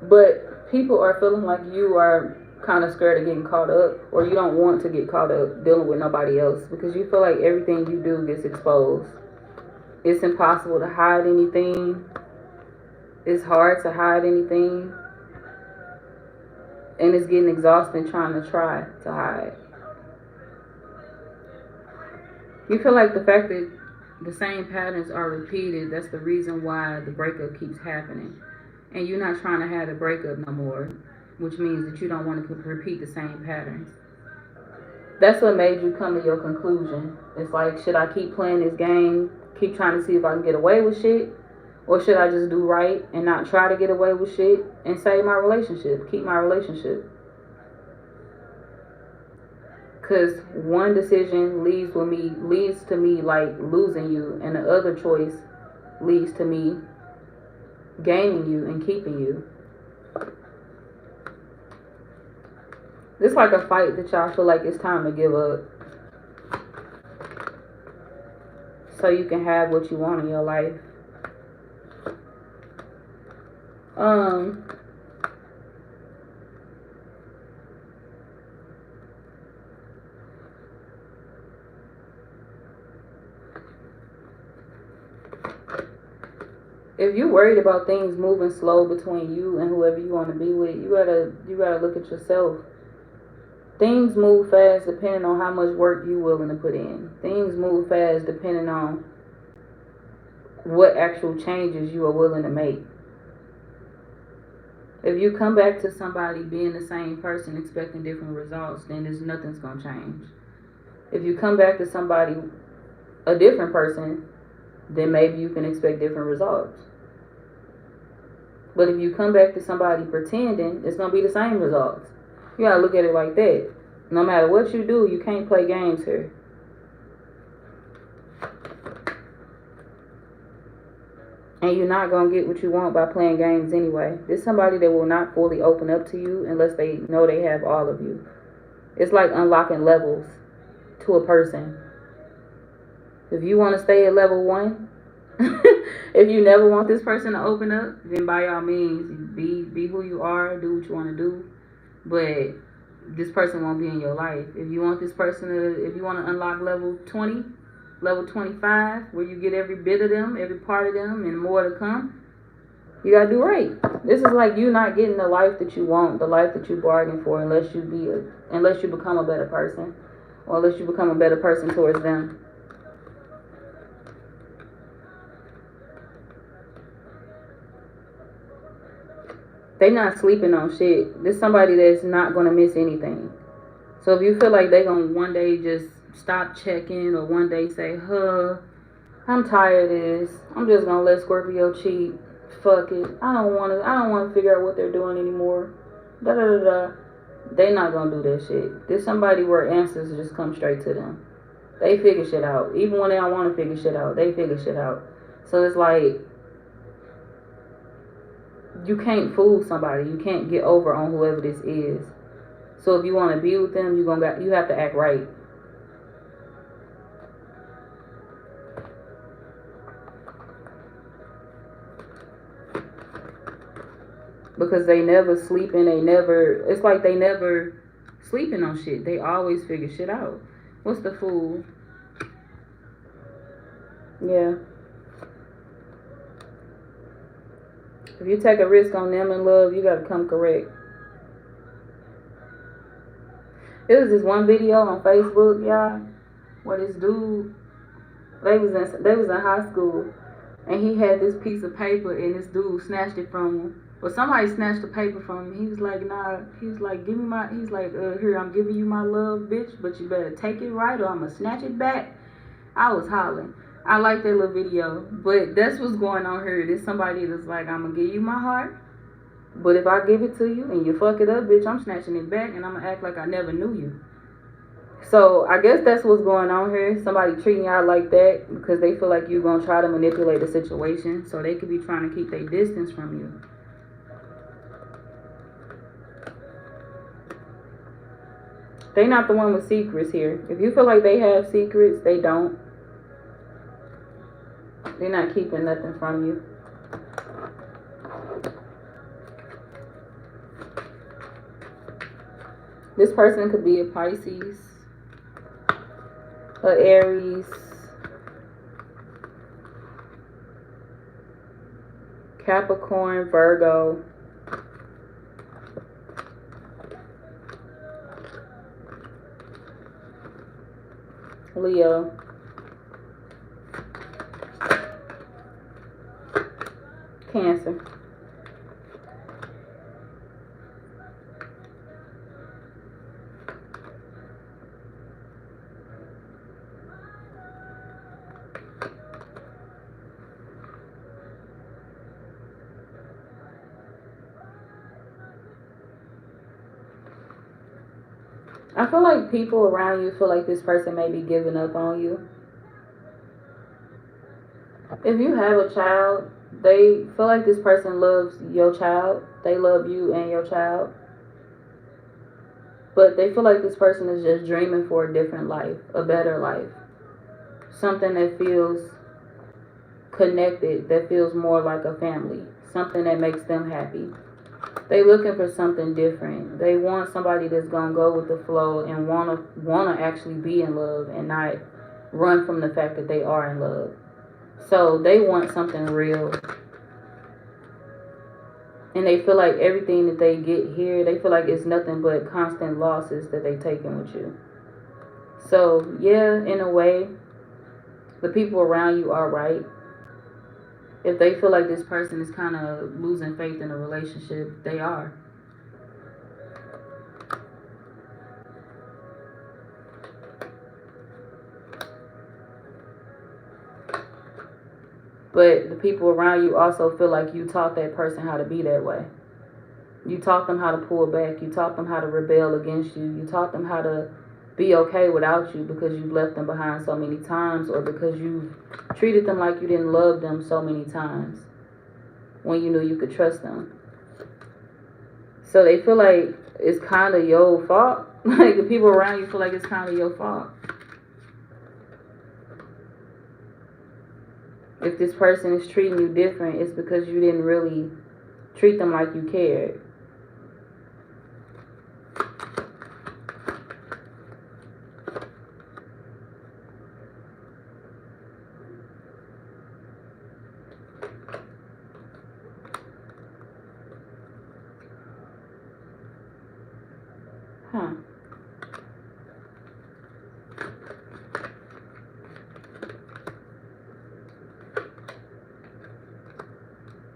but people are feeling like you are kind of scared of getting caught up, or you don't want to get caught up dealing with nobody else because you feel like everything you do gets exposed. It's impossible to hide anything. It's hard to hide anything, and it's getting exhausting trying to try to hide. You feel like the fact that the same patterns are repeated, that's the reason why the breakup keeps happening. And you're not trying to have a breakup no more, which means that you don't want to repeat the same patterns. That's what made you come to your conclusion. It's like, should I keep playing this game, keep trying to see if I can get away with shit? Or should I just do right and not try to get away with shit and save my relationship, keep my relationship? Because one decision leads to me like losing you, and the other choice leads to me gaining you and keeping you. It's like a fight that y'all feel like it's time to give up, so you can have what you want in your life. If you're worried about things moving slow between you and whoever you want to be with, you gotta look at yourself. Things move fast depending on how much work you're willing to put in. Things move fast depending on what actual changes you are willing to make. If you come back to somebody being the same person expecting different results, then nothing's gonna change. If you come back to somebody a different person, then maybe you can expect different results. But if you come back to somebody pretending, it's gonna be the same results. You gotta look at it like that. No matter what you do, you can't play games here. And you're not gonna get what you want by playing games anyway. There's somebody that will not fully open up to you unless they know they have all of you. It's like unlocking levels to a person. If you want to stay at level 1, if you never want this person to open up, then by all means, be who you are, do what you want to do. But this person won't be in your life. If you want this person if you want to unlock level 20, level 25, where you get every bit of them, every part of them, and more to come, you gotta do right. This is like you not getting the life that you want, the life that you bargained for, unless you become a better person, or unless you become a better person towards them. They not sleeping on shit. This somebody that's not gonna miss anything. So if you feel like they gonna one day just stop checking, or one day say, I'm tired of this, I'm just gonna let Scorpio cheat. Fuck it. I don't wanna figure out what they're doing anymore. Da da da da. They not gonna do that shit. There's somebody where answers just come straight to them. They figure shit out. Even when they don't wanna figure shit out, they figure shit out. So it's like, you can't fool somebody. You can't get over on whoever this is. So if you want to be with them, you have to act right. because they never sleeping. It's like they never sleeping on shit. They always figure shit out. What's the Fool? Yeah. If you take a risk on them in love, you gotta come correct. It was this one video on Facebook, y'all, where this dude, they was in high school, and he had this piece of paper, and this dude snatched it from him. But somebody snatched the paper from him. He was like, nah. He was like, here, I'm giving you my love, bitch, but you better take it right, or I'm gonna snatch it back. I was hollering. I like that little video, but that's what's going on here. There's somebody that's like, I'm gonna give you my heart, but if I give it to you and you fuck it up, bitch, I'm snatching it back, and I'm gonna act like I never knew you. So I guess that's what's going on here. Somebody treating y'all like that because they feel like you're gonna try to manipulate the situation, so they could be trying to keep their distance from you. They not the one with secrets here. If you feel like they have secrets, they don't. They're not keeping nothing from you. This person could be a Pisces, a Aries, Capricorn, Virgo, Leo, Cancer. I feel like people around you feel like this person may be giving up on you. If you have a child, they feel like this person loves your child. They love you and your child. But they feel like this person is just dreaming for a different life, a better life. Something that feels connected, that feels more like a family. Something that makes them happy. They looking for something different. They want somebody that's gonna go with the flow and wanna actually be in love and not run from the fact that they are in love. So they want something real. And they feel like everything that they get here, they feel like it's nothing but constant losses that they taking with you. So yeah, in a way, the people around you are right. If they feel like this person is kind of losing faith in a relationship, they are. But the people around you also feel like you taught that person how to be that way. You taught them how to pull back. You taught them how to rebel against you. You taught them how to be okay without you because you've left them behind so many times, or because you've treated them like you didn't love them so many times when you knew you could trust them. So they feel like it's kind of your fault. Like the people around you feel like it's kind of your fault. If this person is treating you different, it's because you didn't really treat them like you cared. Huh.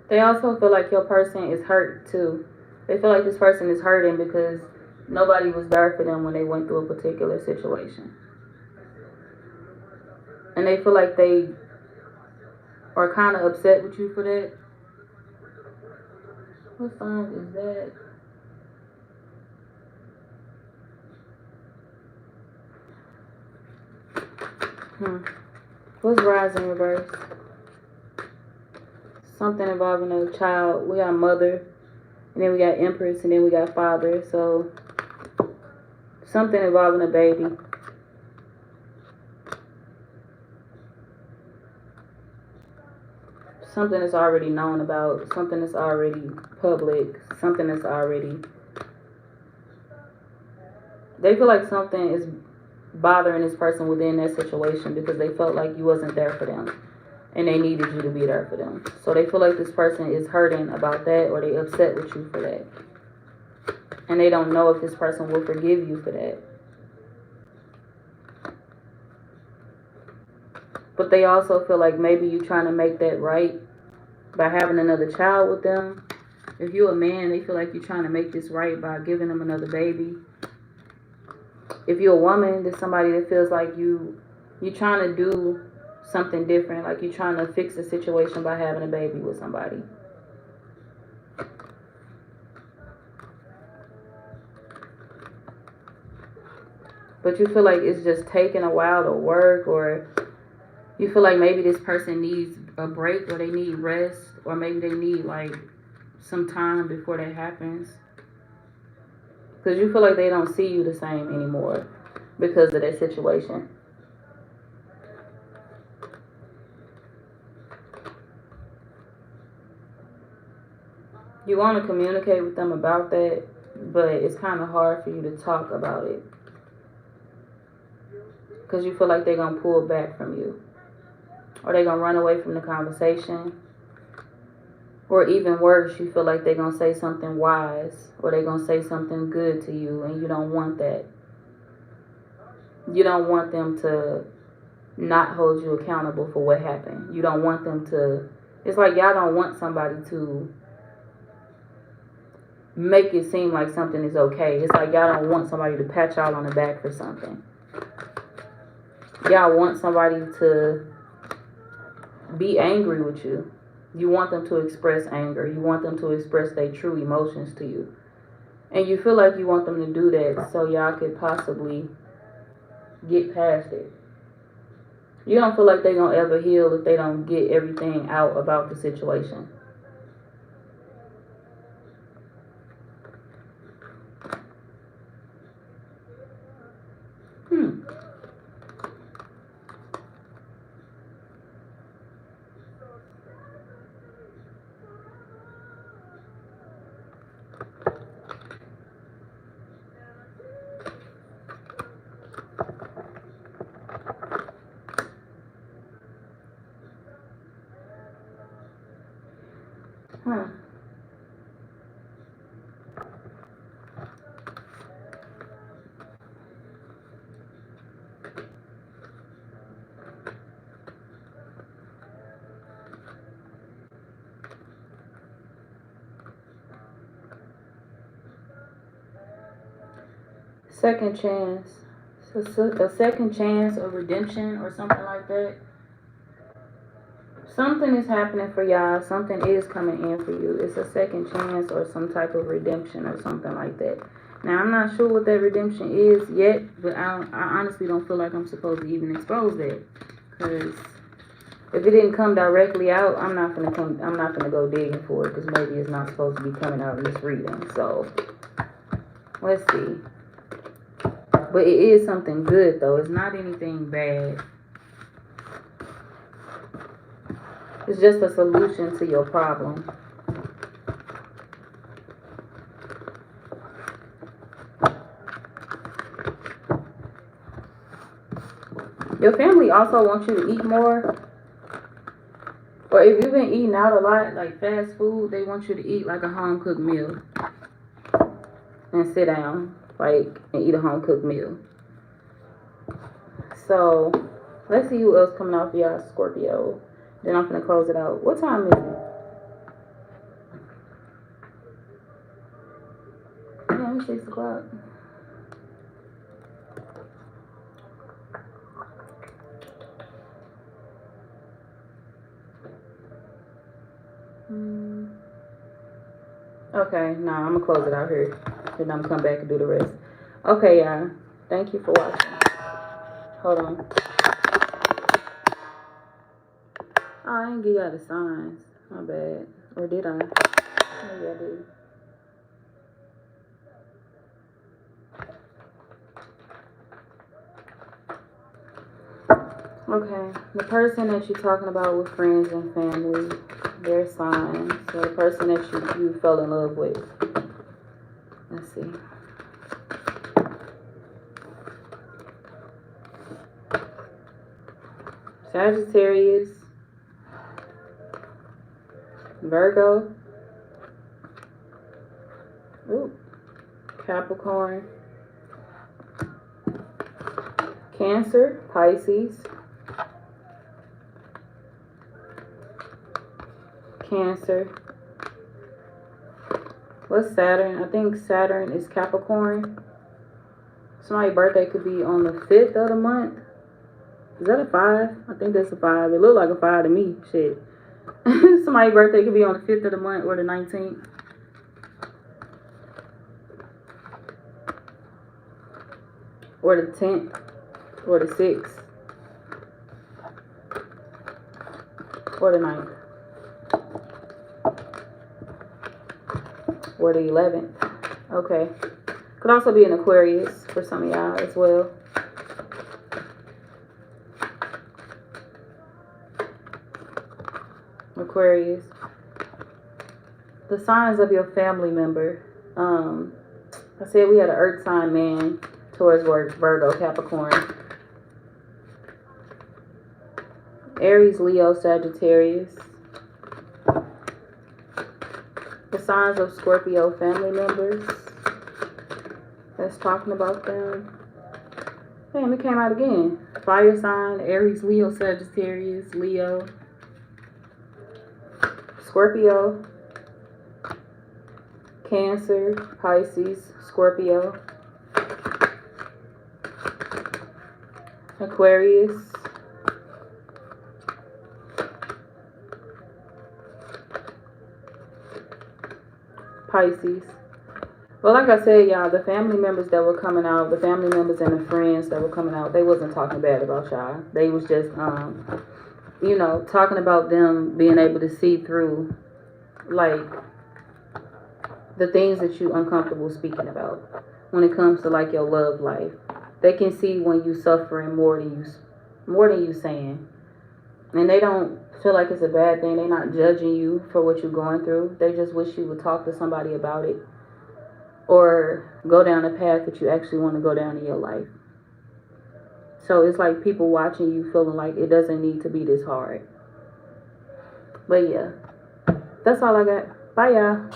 They also feel like your person is hurt too. They feel like this person is hurting because nobody was there for them when they went through a particular situation. And they feel like they are kind of upset with you for that. What song is that? What's Rise in reverse? Something involving a child. We got mother, and then we got empress, and then we got father. So something involving a baby. something that's already known about, something that's already public, something that's already... They feel like something is bothering this person within that situation because they felt like you wasn't there for them and they needed you to be there for them. So they feel like this person is hurting about that, or they upset with you for that. And they don't know if this person will forgive you for that. But they also feel like maybe you're trying to make that right by having another child with them. If you're a man, they feel like you're trying to make this right by giving them another baby. If you're a woman, there's somebody that feels like you're trying to do something different, like you're trying to fix the situation by having a baby with somebody. But you feel like it's just taking a while to work, or you feel like maybe this person needs a break, or they need rest, or maybe they need like some time before that happens. Because you feel like they don't see you the same anymore because of that situation. You want to communicate with them about that, but it's kind of hard for you to talk about it. Because you feel like they're going to pull back from you. Or they're going to run away from the conversation. Or even worse, you feel like they're going to say something wise. Or they're going to say something good to you, and you don't want that. You don't want them to not hold you accountable for what happened. You don't want them to... It's like y'all don't want somebody to make it seem like something is okay. It's like y'all don't want somebody to pat y'all on the back for something. Y'all want somebody to be angry with you. You want them to express anger. You want them to express their true emotions to you. And you feel like you want them to do that so y'all could possibly get past it. You don't feel like they're going to ever heal if they don't get everything out about the situation. Huh. Second chance. So a second chance or redemption or something like that. Something is happening for y'all. Something is coming in for you. It's a second chance or some type of redemption or something like that. Now, I'm not sure what that redemption is yet, but I honestly don't feel like I'm supposed to even expose that. Because if it didn't come directly out, I'm not gonna go digging for it, because maybe it's not supposed to be coming out in this reading. So let's see. But it is something good though. It's not anything bad. It's just a solution to your problem. Your family also wants you to eat more. Or if you've been eating out a lot, like fast food, they want you to eat like a home-cooked meal. And sit down, like, and eat a home-cooked meal. So, let's see who else coming out for y'all, Scorpio. Then I'm going to close it out. What time is it? Yeah, it's 6 o'clock. Okay, nah, I'm going to close it out here. Then I'm going to come back and do the rest. Okay, y'all. Thank you for watching. Hold on. Oh, I didn't give y'all the signs. My bad. Or did I? Maybe I did. Okay, the person that you're talking about with friends and family, their sign. So the person that you fell in love with. Let's see. Sagittarius, Virgo, ooh, Capricorn, Cancer, Pisces, Cancer. What's Saturn? I think Saturn is Capricorn. Somebody's birthday could be on the 5th of the month. Is that a 5? I think that's a 5. It looked like a 5 to me. Shit. Somebody's birthday could be on the 5th of the month or the 19th. Or the 10th. Or the 6th. Or the 9th. Or the 11th. Okay. Could also be an Aquarius for some of y'all as well. Aquarius. The signs of your family member. I said we had an earth sign man towards Virgo, Capricorn. Aries, Leo, Sagittarius. The signs of Scorpio family members. That's talking about them. Damn, it came out again. Fire sign, Aries, Leo, Sagittarius, Leo. Scorpio. Cancer, Pisces, Scorpio. Aquarius. Pisces. Well, like I said, y'all, the family members that were coming out, the family members and the friends that were coming out, they wasn't talking bad about y'all. They was just, you know, talking about them being able to see through, like, the things that you uncomfortable speaking about when it comes to, like, your love life. They can see when you suffering more than you saying. And they don't feel like it's a bad thing. They're not judging you for what you're going through. They just wish you would talk to somebody about it. Or go down a path that you actually want to go down in your life. So it's like people watching you feeling like it doesn't need to be this hard. But yeah, that's all I got. Bye, y'all.